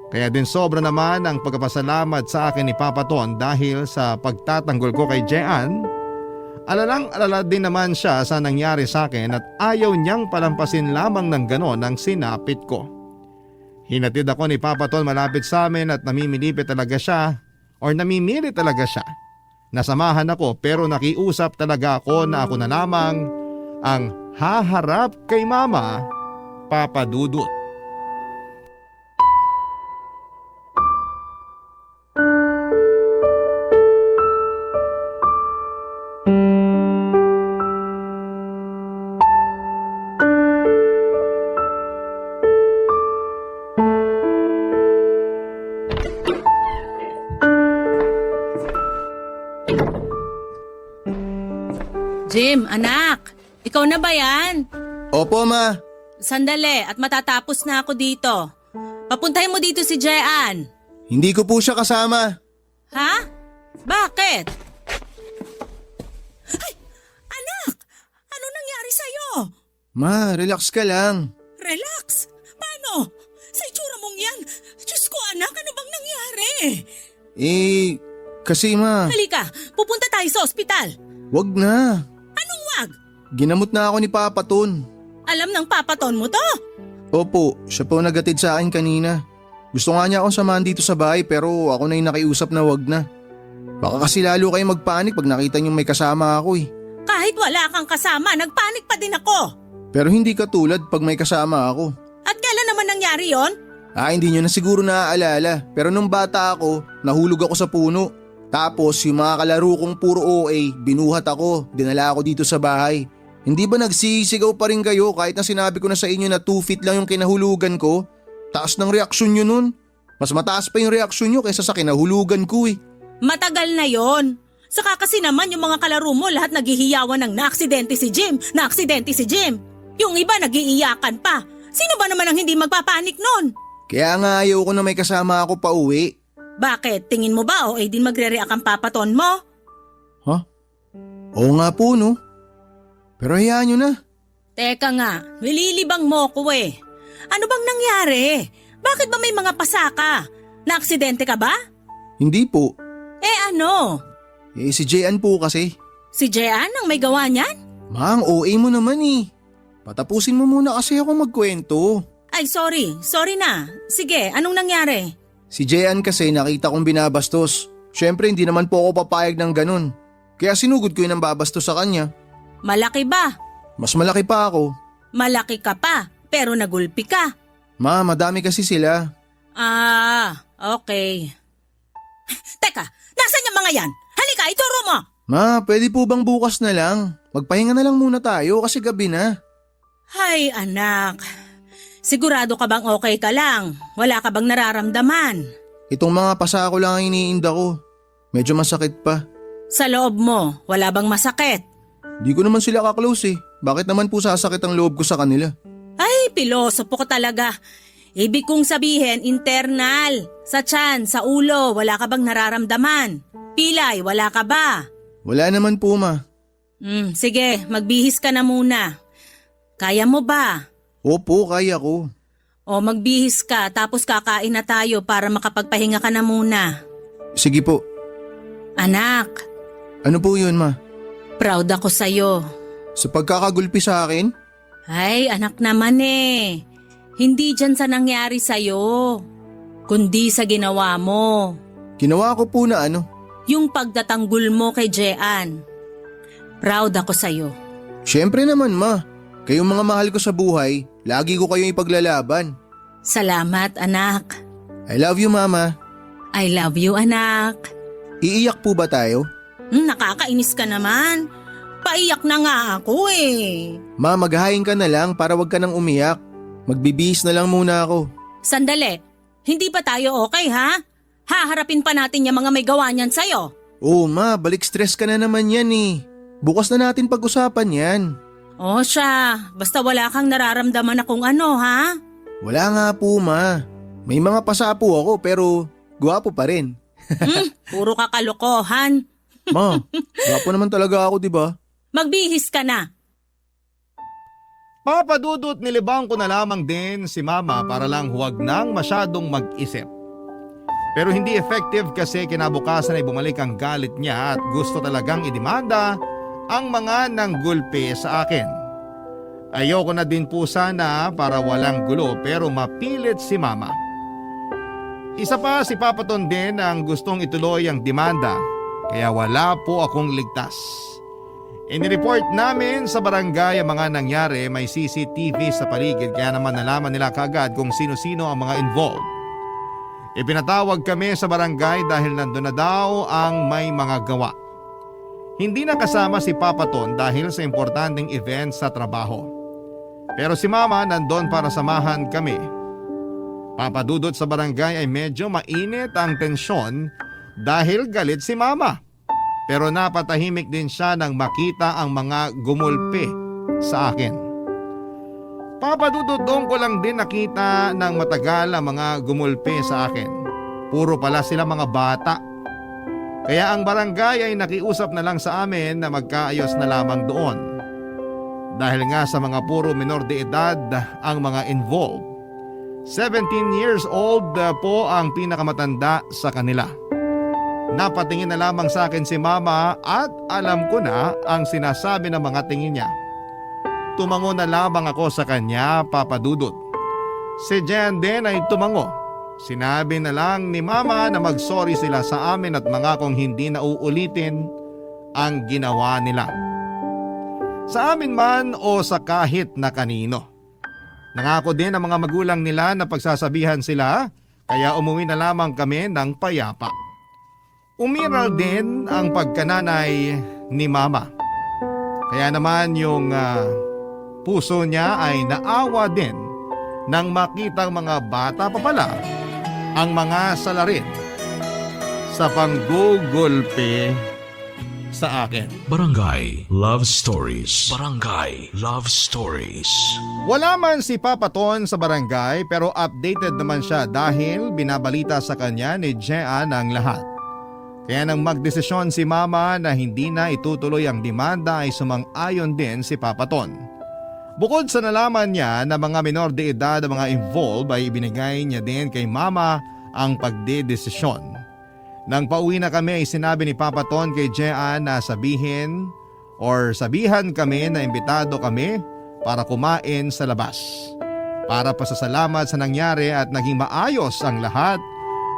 Kaya din sobra naman ang pagpapasalamat sa akin ni Papa Ton dahil sa pagtatanggol ko kay Jean. Alalang-alala din naman siya sa nangyari sa akin at ayaw niyang palampasin lamang ng ganon ang sinapit ko. Hinatid ako ni Papa Ton malapit sa amin at namimilit talaga siya. Nasamahan ako pero nakiusap talaga ako na ako na lamang ang haharap kay Mama, Papa Dudut. Jim, anak, ikaw na ba yan? Opo, Ma. Sandali at matatapos na ako dito. Papuntahin mo dito si Jean. Hindi ko po siya kasama. Ha? Bakit? Ma, relax ka lang. Relax? Paano? Sa itsura mong yan? Diyos ko anak, ano bang nangyari? Kasi ma, Halika, pupunta tayo sa ospital. wag na. Anong wag? Ginamot na ako ni Papa Ton. Alam ng papaton mo to? Opo, siya po nagatid sa akin kanina. Gusto nga niya akong samahan dito sa bahay pero ako na yung nakiusap na wag na. Baka kasi lalo kayo magpanik pag nakita niyong may kasama ako eh. Kahit wala kang kasama, nagpanik pa din ako. Pero hindi katulad pag may kasama ako. At kailan naman nangyari yon? Hindi niyo na siguro naaalala pero nung bata ako, nahulog ako sa puno. Tapos yung mga kalaro kong puro OA, binuhat ako, dinala ako dito sa bahay. Hindi ba nagsisigaw pa rin kayo kahit na sinabi ko na sa inyo na 2 feet lang yung kinahulugan ko? Taas ng reaksyon nyo nun. Mas mataas pa yung reaksyon nyo kaysa sa kinahulugan ko eh. Matagal na yon. Saka kasi naman yung mga kalaro mo lahat naghihiyawan ng naaksidente si Jim, naaksidente si Jim. Yung iba nagiiyakan pa. Sino ba naman ang hindi magpapanik nun? Kaya nga ayaw ko na may kasama ako pa uwi. Bakit? Tingin mo ba o din magre-react ang papaton mo? Oo nga po no. Pero hayaan nyo na. Teka nga, nililibang mo ko eh. Ano bang nangyari? Bakit ba may mga pasaka? Naaksidente ka ba? Hindi po. Ano? Si Jean po kasi. Si Jean ang may gawa niyan? Ma, ang OA mo naman eh. Patapusin mo muna kasi ako magkwento. Ay sorry na. Sige, anong nangyari? Si Jean kasi nakita kong binabastos. Siyempre hindi naman po ako papayag ng ganun. Kaya sinugod ko yun ang babastos sa kanya. Malaki ba? Mas malaki pa ako. Malaki ka pa, pero nagulpi ka. Ma, madami kasi sila. Okay. Teka, nasan yung mga yan? Halika, ituro mo! Ma, pwede po bang bukas na lang? Magpahinga na lang muna tayo kasi gabi na. Hay anak, sigurado ka bang okay ka lang? Wala ka bang nararamdaman? Itong mga pasako lang ang iniinda ko. Medyo masakit pa. Sa loob mo, wala bang masakit? Di ko naman sila kaklose eh. Bakit naman po sasakit ang loob ko sa kanila? Ay, pilosopo ko talaga. Ibig kong sabihin, internal. Sa tiyan, sa ulo, wala ka bang nararamdaman? Pilay, wala ka ba? Wala naman po ma. Sige, magbihis ka na muna. Kaya mo ba? Opo, kaya ko. O magbihis ka tapos kakain na tayo para makapagpahinga ka na muna. Sige po. Anak, Ano po yun ma? proud ako sa'yo. Sa pagkakagulpi sa akin? Ay, anak naman eh. Hindi dyan sa nangyari sa'yo, kundi sa ginawa mo. Ginawa ko po na ano? Yung pagdatanggol mo kay Jean. Proud ako sa'yo. Siyempre naman ma. Kayong mga mahal ko sa buhay, lagi ko kayong ipaglalaban. Salamat, anak. I love you mama. I love you, anak. Iiyak po ba tayo? Nakakainis ka naman. Paiyak na nga ako eh. Ma, maghahain ka na lang para wag ka nang umiyak. Magbibihis na lang muna ako. Sandali, hindi pa tayo okay ha? Haharapin pa natin yung mga may gawa niyan sa'yo. Oo ma, balik stress ka na naman yan eh. Bukas na natin pag-usapan yan. O siya, basta wala kang nararamdaman na kung ano ha? Wala nga po ma. May mga pasa po ako pero gwapo pa rin. Puro kakalokohan. Ma, gwapo naman talaga ako, di ba? Magbihis ka na. Papadudot nilibang ko na lamang din si mama para lang huwag nang masyadong mag-isip. Pero hindi effective kasi kinabukasan ay bumalik ang galit niya at gusto talagang idemanda ang mga nanggulpi sa akin. Ayoko na din po sana para walang gulo pero mapilit si mama. Isa pa si Papaton din ang gustong ituloy ang demanda kaya wala po akong ligtas. Inireport namin sa barangay ang mga nangyari, may CCTV sa paligid kaya naman nalaman nila kaagad kung sino-sino ang mga involved. Ipinatawag kami sa barangay dahil nandun na daw ang may mga gawa. Hindi na kasama si Papaton dahil sa importanteng event sa trabaho. Pero si mama nandun para samahan kami. Papadudot sa barangay ay medyo mainit ang tensyon dahil galit si mama. Pero napatahimik din siya nang makita ang mga gumulpi sa akin. Papadudot doon ko lang din nakita ng matagal ang mga gumulpi sa akin. Puro pala sila mga bata. Kaya ang barangay ay nakiusap na lang sa amin na magkaayos na lamang doon. dahil nga sa mga puro minor de edad ang mga involved. 17 years old po ang pinakamatanda sa kanila. Napatingin na lamang sa akin si mama at alam ko na ang sinasabi ng mga tingin niya. Tumango na lamang ako sa kanya, Papa Dudut. Si Jen din ay tumango. Sinabi na lang ni mama na mag-sorry sila sa amin at mga kung hindi na uulitin ang ginawa nila. Sa amin man o sa kahit na kanino. Nangako din ang mga magulang nila na pagsasabihan sila, kaya umuwi na lamang kami ng payapa. Umiral din ang pagkananay ni mama. Kaya naman yung puso niya ay naawa din nang makitang mga bata pa pala ang mga salarin sa panggugulpe sa akin. Barangay Love Stories. Barangay Love Stories. Wala man si Papa Ton sa barangay pero updated naman siya dahil binabalita sa kanya ni Jean ang lahat. Kaya nang magdesisyon si Mama na hindi na itutuloy ang demanda ay sumang-ayon din si Papa Ton. Bukod sa nalaman niya na mga minor de edad ang mga involved ay ibinigay niya din kay Mama ang pagdedesisyon. Nang pauwi na kami ay sinabi ni Papa Ton kay Jean na sabihan kami na imbitado kami para kumain sa labas. Para pasasalamat sa nangyari at naging maayos ang lahat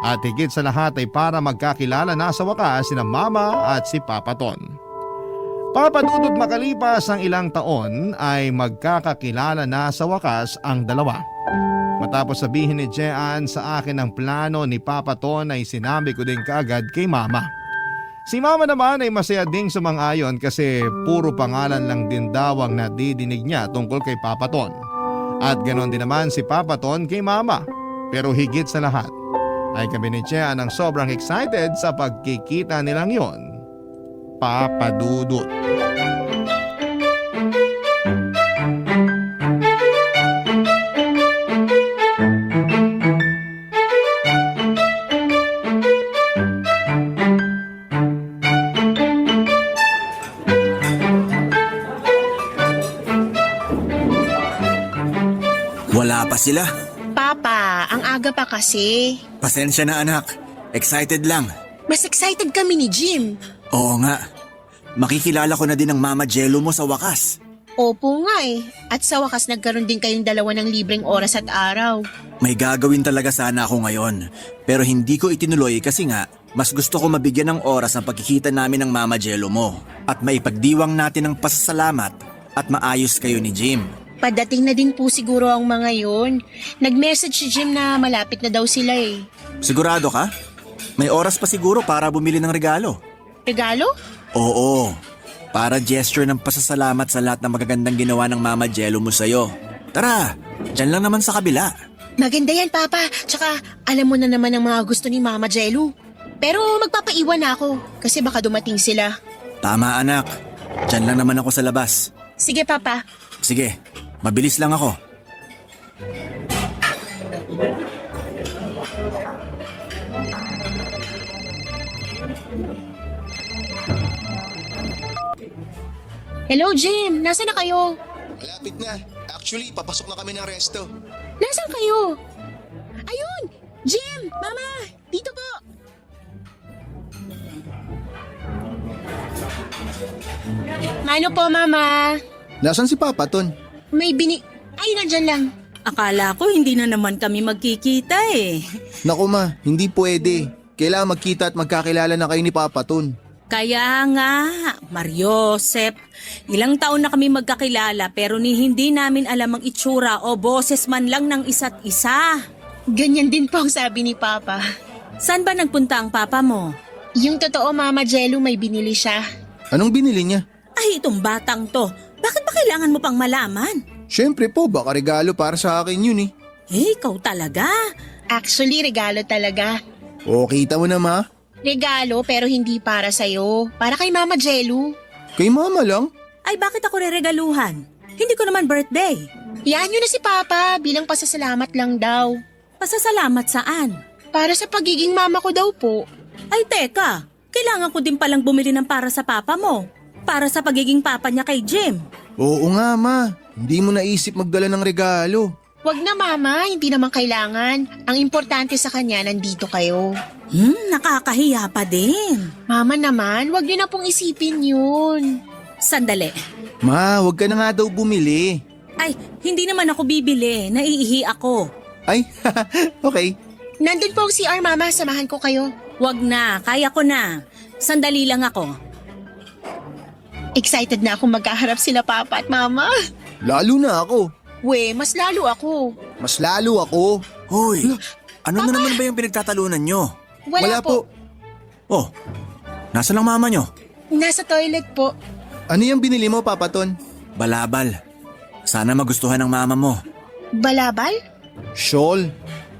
at higit sa lahat ay para magkakilala na sa wakas sina Mama at si Papa Ton. Papa Dudut makalipas ang ilang taon ay magkakakilala na sa wakas ang dalawa. Matapos sabihin ni Jean sa akin ang plano ni Papa Ton ay sinabi ko din kaagad kay Mama. Si Mama naman ay masaya ding sumang-ayon kasi puro pangalan lang din daw ang nadidinig niya tungkol kay Papa Ton. At ganon din naman si Papa Ton kay Mama. Pero higit sa lahat ay kami ni Jean ang sobrang excited sa pagkikita nilang yon. Papa Dudut. Wala pa sila. Papa, ang aga pa kasi. Pasensya na anak. Excited lang. Mas excited kami ni Jim. Oo nga. Makikilala ko na din ang Mama Jello mo sa wakas. Opo nga eh. At sa wakas nagkaroon din kayong dalawa ng libreng oras at araw. May gagawin talaga sana ako ngayon. Pero hindi ko itinuloy kasi nga, mas gusto ko mabigyan ng oras ang pagkikita namin ng Mama Jello mo. At maipagdiwang natin ng pasasalamat at maayos kayo ni Jim. Padating na din po siguro ang mga yon. Nag-message si Jim na malapit na daw sila eh. Sigurado ka? May oras pa siguro para bumili ng regalo. Regalo? Oo. Para gesture ng pasasalamat sa lahat ng magagandang ginawa ng Mama Jello mo sa'yo. Tara, dyan lang naman sa kabila. Maganda yan, Papa. Tsaka, alam mo na naman ang mga gusto ni Mama Jello. Pero magpapaiwan na ako kasi baka dumating sila. Tama anak. Dyan lang naman ako sa labas. Sige, Papa. Sige, mabilis lang ako. Hello, Jim. Nasaan na kayo? Malapit na. Actually, papasok na kami ng resto. Nasaan kayo? Ayun! Jim! Mama! Dito po! Ano po, Mama? Nasaan si Papa Ton? Ay, nandyan lang. Akala ko hindi na naman kami magkikita eh. Naku ma, hindi pwede. Kailangan magkita at magkakilala na kayo ni Papa Ton. Kaya nga, Mariosep, ilang taon na kami magkakilala pero hindi namin alam ang itsura o boses man lang ng isa't isa. Ganyan din po ang sabi ni Papa. Saan ba nagpunta ang papa mo? Yung totoo, Mama Jello, may binili siya. Anong binili niya? Ay, itong batang to. Bakit ba kailangan mo pang malaman? Siyempre po, baka regalo para sa akin yun eh. Eh, ikaw talaga. Actually, regalo talaga. O, kita mo na ma. Regalo pero hindi para sa'yo. Para kay Mama Jello. Kay Mama lang. Ay, bakit ako reregaluhan? Hindi ko naman birthday. Yan yun na si Papa, bilang pasasalamat lang daw. Pasasalamat saan? Para sa pagiging mama ko daw po. Ay, teka. Kailangan ko din palang bumili ng para sa papa mo. Para sa pagiging papa niya kay Jim. Oo nga ma, hindi mo naisip magdala ng regalo. Wag na mama, hindi naman kailangan. Ang importante sa kanya, nandito kayo. Nakakahiya pa din. Mama naman, wag niyo na pong isipin yun. Sandali. Ma, huwag ka na nga daw bumili. Ay, hindi naman ako bibili. Naiihi ako. Ay, okay. Nandun po ang CR mama, samahan ko kayo. Wag na, kaya ko na. Sandali lang ako. Excited na ako magkaharap sila papa at mama. Lalo na ako. We, mas lalo ako. Mas lalo ako. Hoy, ano na naman ba yung pinagtatalunan nyo? Wala po. Oh, nasa lang mama nyo? Nasa toilet po. Ano yung binili mo, Papa Ton? Balabal. Sana magustuhan ng mama mo. Balabal? Shawl.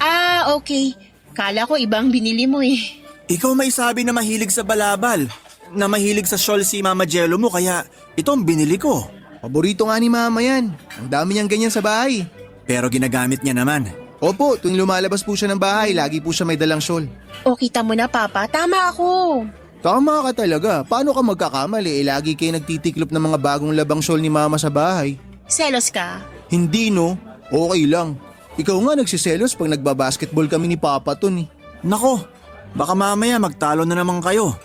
Ah, okay. Kala ko ibang binili mo eh. Ikaw may sabi na mahilig sa balabal. Na mahilig sa shawl si Mama Jello mo kaya ito ang binili ko. Paborito nga ni Mama yan. Ang dami niyang ganyan sa bahay. Pero ginagamit niya naman. Opo, tuwing lumalabas po siya ng bahay, lagi po siya may dalang shawl. O kita mo na papa, tama ako. Tama ka talaga. Paano ka magkakamali? Lagi kayo nagtitiklop ng mga bagong labang shawl ni Mama sa bahay. Selos ka? Hindi no, okay lang. Ikaw nga nagsiselos pag nagbabasketball kami ni Papa Ton eh. Nako, baka mamaya magtalo na naman kayo.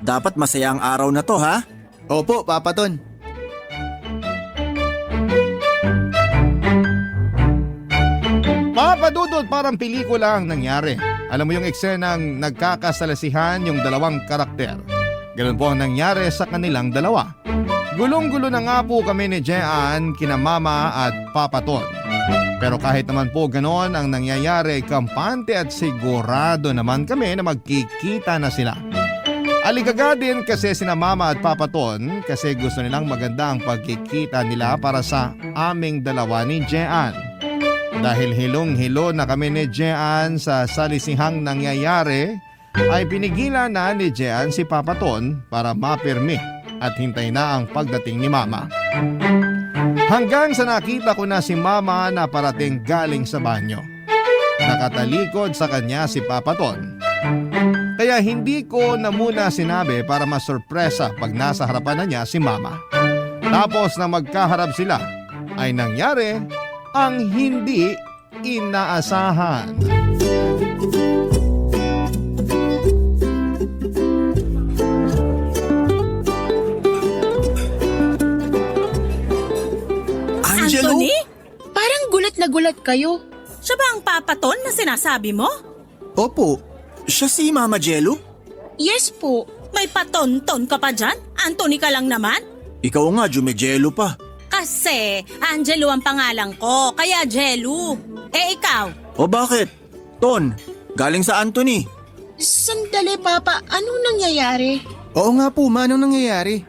Dapat masaya ang araw na to ha? Opo, Papa Ton. Papadudod, parang pelikula ang nangyari. Alam mo yung eksenang nagkakasalasihan yung dalawang karakter. Ganun po ang nangyari sa kanilang dalawa. Gulong-gulo na nga po kami ni Jean, kina Mama at Papa Ton. Pero kahit naman po ganon ang nangyayari, kampante at sigurado naman kami na magkikita na sila. Aligaga din kasi sina Mama at Papa Ton kasi gusto nilang maganda ang pagkikita nila para sa aming dalawa ni Jean. Dahil hilong-hilo na kami ni Jean sa salisihang nangyayari, ay pinigilan na ni Jean si Papa Ton para mapirmi at hintay na ang pagdating ni Mama. Hanggang sa nakita ko na si Mama na parating galing sa banyo. Nakatalikod sa kanya si Papa Ton. Kaya hindi ko na muna sinabi para masurpresa pag nasa harapan na niya si Mama. Tapos na magkaharap sila, ay nangyari ang hindi inaasahan. Angelo? Anthony? Parang gulat na gulat kayo. Siya ba ang papaton na sinasabi mo? Opo. Siya si Mama Jello? Yes po. May paton-ton ka pa dyan? Anthony ka lang naman? Ikaw nga, Jumejelo pa. Kasi Angelo ang pangalan ko, kaya Jello. Eh ikaw? O bakit? Ton, galing sa Anthony. Sandali papa, anong nangyayari? Oo nga po, Ma, anong nangyayari?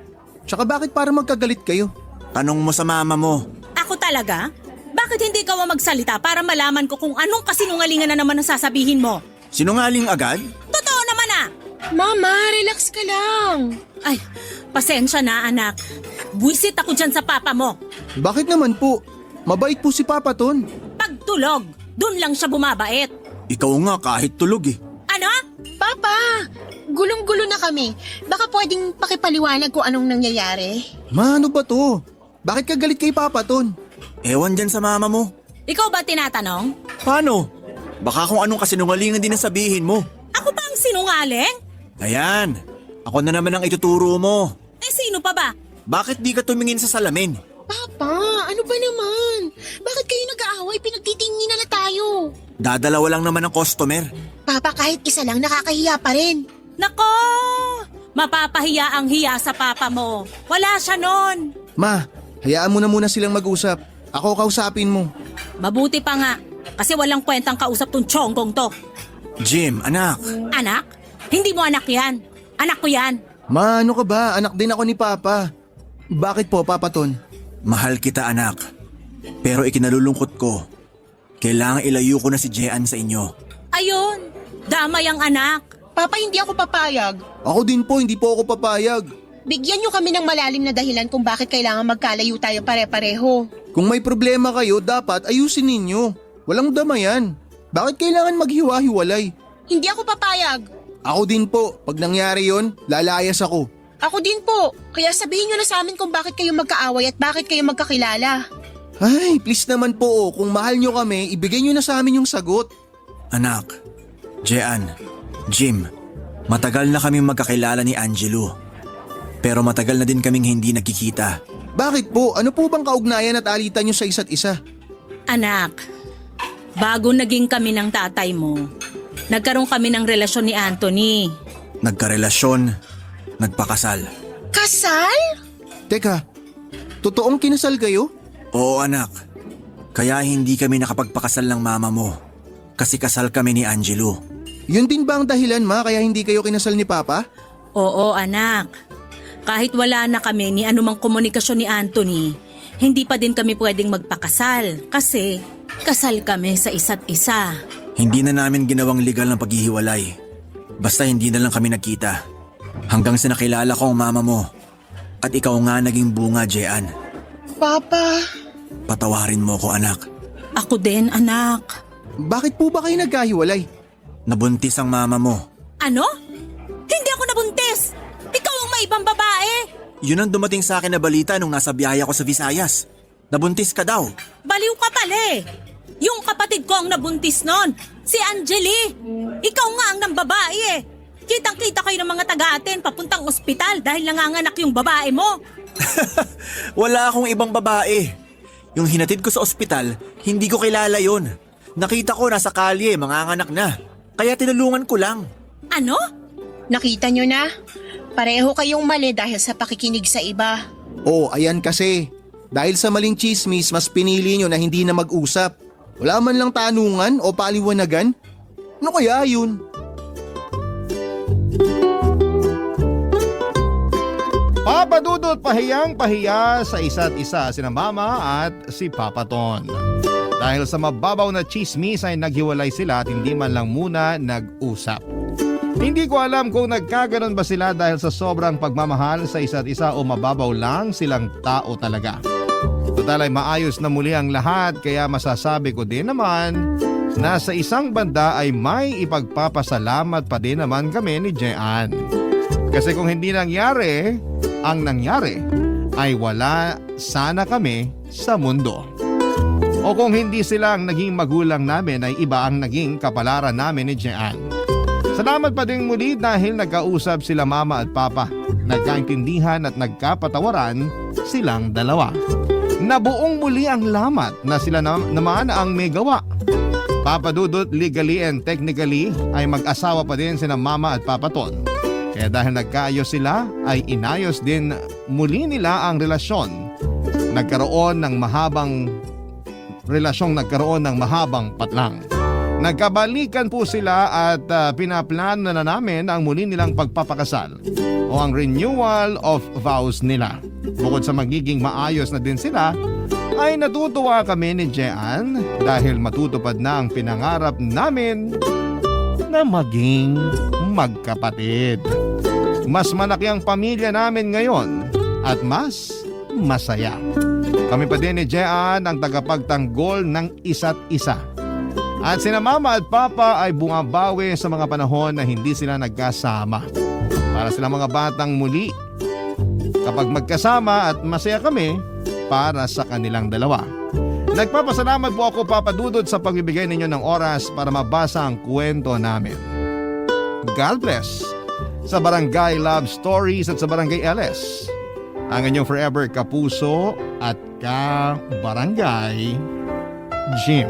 Tsaka bakit para magkagalit kayo? Tanong mo sa mama mo. Ako talaga? Bakit hindi ka magsalita para malaman ko kung anong kasinungalingan na naman ang sasabihin mo? Sinungaling agad? Totoo naman ah! Mama, relax ka lang. Ay, pasensya na anak. Buisit ako dyan sa papa mo. Bakit naman po? Mabait po si Papa Ton. Pagtulog, dun lang siya bumabait. Ikaw nga kahit tulog eh. Ano? Papa, gulong-gulo na kami. Baka pwedeng pakipaliwanag kung anong nangyayari. Ma, ano ba to? Bakit ka galit kay Papa Ton? Ewan dyan sa mama mo. Ikaw ba tinatanong? Paano? Baka kung anong kasinungalingan din ang sabihin mo. Ako ba ang sinungaling? Ayan, ako na naman ang ituturo mo. Eh sino pa ba? Bakit di ka tumingin sa salamin? Papa, ano ba naman? Bakit kayo nag-aaway? Pinagtitingin na tayo. Dadalawa lang naman ang customer. Papa, kahit isa lang nakakahiya pa rin. Nako! Mapapahiya ang hiya sa papa mo. Wala siya nun. Ma, hayaan mo na muna silang mag-usap. Ako kausapin mo. Mabuti pa nga. Kasi walang kwentang kausap tong tiyonggong to. Jim, anak. Anak? Hindi mo anak yan. Anak ko yan. Ma, ano ka ba? Anak din ako ni Papa. Bakit po, Papa Ton? Mahal kita anak. Pero ikinalulungkot ko. Kailangan ilayo ko na si Jean sa inyo. Ayun. Damay ang anak. Papa, hindi ako papayag. Ako din po, hindi po ako papayag. Bigyan niyo kami ng malalim na dahilan kung bakit kailangan magkalayo tayo pare-pareho. Kung may problema kayo, dapat ayusin ninyo. Walang damayan. Bakit kailangan maghiwa-hiwalay? Hindi ako papayag. Ako din po, pag nangyari yon, lalayas ako. Ako din po. Kaya sabihin nyo na sa amin kung bakit kayo magkaaway at bakit kayo magkakilala. Ay, please naman po, kung mahal nyo kami, ibigay nyo na sa amin yung sagot. Anak, Jean, Jim, matagal na kaming magkakilala ni Angelo. Pero matagal na din kaming hindi nagkikita. Bakit po? Ano po bang kaugnayan at alitan nyo sa isa't isa? Anak, bago naging kami ng tatay mo, nagkaroon kami ng relasyon ni Anthony. Nagkarelasyon, nagpakasal. Kasal? Teka, totoong kinasal kayo? Oo anak, kaya hindi kami nakapagpakasal ng mama mo. Kasi kasal kami ni Angelo. Yun din ba ang dahilan, ma, kaya hindi kayo kinasal ni Papa? Oo anak, kahit wala na kami ni anumang komunikasyon ni Anthony, hindi pa din kami pwedeng magpakasal kasi kasal kami sa isa't isa. Hindi na namin ginawang legal ng paghihiwalay. Basta hindi na lang kami nagkita. Hanggang sa nakilala ko ang mama mo. At ikaw nga naging bunga, Jean. Papa. Patawarin mo ko anak. Ako din anak. Bakit po ba kayo nagkahiwalay? Nabuntis ang mama mo. Ano? Hindi ako nabuntis! Ikaw ang may ibang babae! Yun ang dumating sa akin na balita nung nasa biyahe ako sa Visayas. Nabuntis ka daw. Baliw ka pala eh! Yung kapatid ko ang nabuntis nun, si Angeli. Ikaw nga ang nambabae eh. Kitang-kita kayo ng mga taga-atin papuntang ospital dahil nanganganak yung babae mo. Wala akong ibang babae. Yung hinatid ko sa ospital, hindi ko kilala yun. Nakita ko nasa kalye, manganganak na. Kaya tinulungan ko lang. Ano? Nakita nyo na? Pareho kayong mali dahil sa pakikinig sa iba. Oh, ayan kasi. Dahil sa maling chismis, mas pinili nyo na hindi na mag-usap. Wala man lang tanungan o paliwanagan. Ano kaya yun? Papa Dudut pahiyang-pahiya sa isa't isa sina Mama at si Papa Ton. Dahil sa mababaw na chismis ay naghiwalay sila at hindi man lang muna nag-usap. Hindi ko alam kung nagkaganon ba sila dahil sa sobrang pagmamahal sa isa't isa o mababaw lang silang tao talaga. Total ay maayos na muli ang lahat kaya masasabi ko din naman na sa isang banda ay may ipagpapasalamat pa din naman kami ni Jean. Kasi kung hindi nangyari, ang nangyari ay wala sana kami sa mundo. O kung hindi sila ang naging magulang namin ay iba ang naging kapalaran namin ni Jean. Salamat pa din muli dahil nagkausap sila Mama at Papa. Nagkaintindihan at nagkapatawaran silang dalawa. Nabuong muli ang lamat na sila naman ang may gawa. Papa Dudut legally and technically ay mag-asawa pa din sina Mama at Papa Ton. Kaya dahil nagkaayos sila ay inayos din muli nila ang relasyon. Nagkaroon ng mahabang patlang. Nagkabalikan po sila at pinaplano na namin ang muli nilang pagpapakasal o ang renewal of vows nila. Bukod sa magiging maayos na din sila, ay natutuwa kami ni Jean dahil matutupad na ang pinangarap namin na maging magkapatid. Mas malaki ang pamilya namin ngayon at mas masaya. Kami pa din ni Jean ang tagapagtanggol ng isa't isa. At sina Mama at Papa ay bumabawi sa mga panahon na hindi sila nagkasama. Para silang mga batang muli. Kapag magkasama at masaya kami para sa kanilang dalawa. Nagpapasalamat po ako Papa Dudut sa pagbibigay ninyo ng oras para mabasa ang kwento namin. God bless sa Barangay Love Stories at sa Barangay LS. Ang inyong forever kapuso at ka-barangay Jim.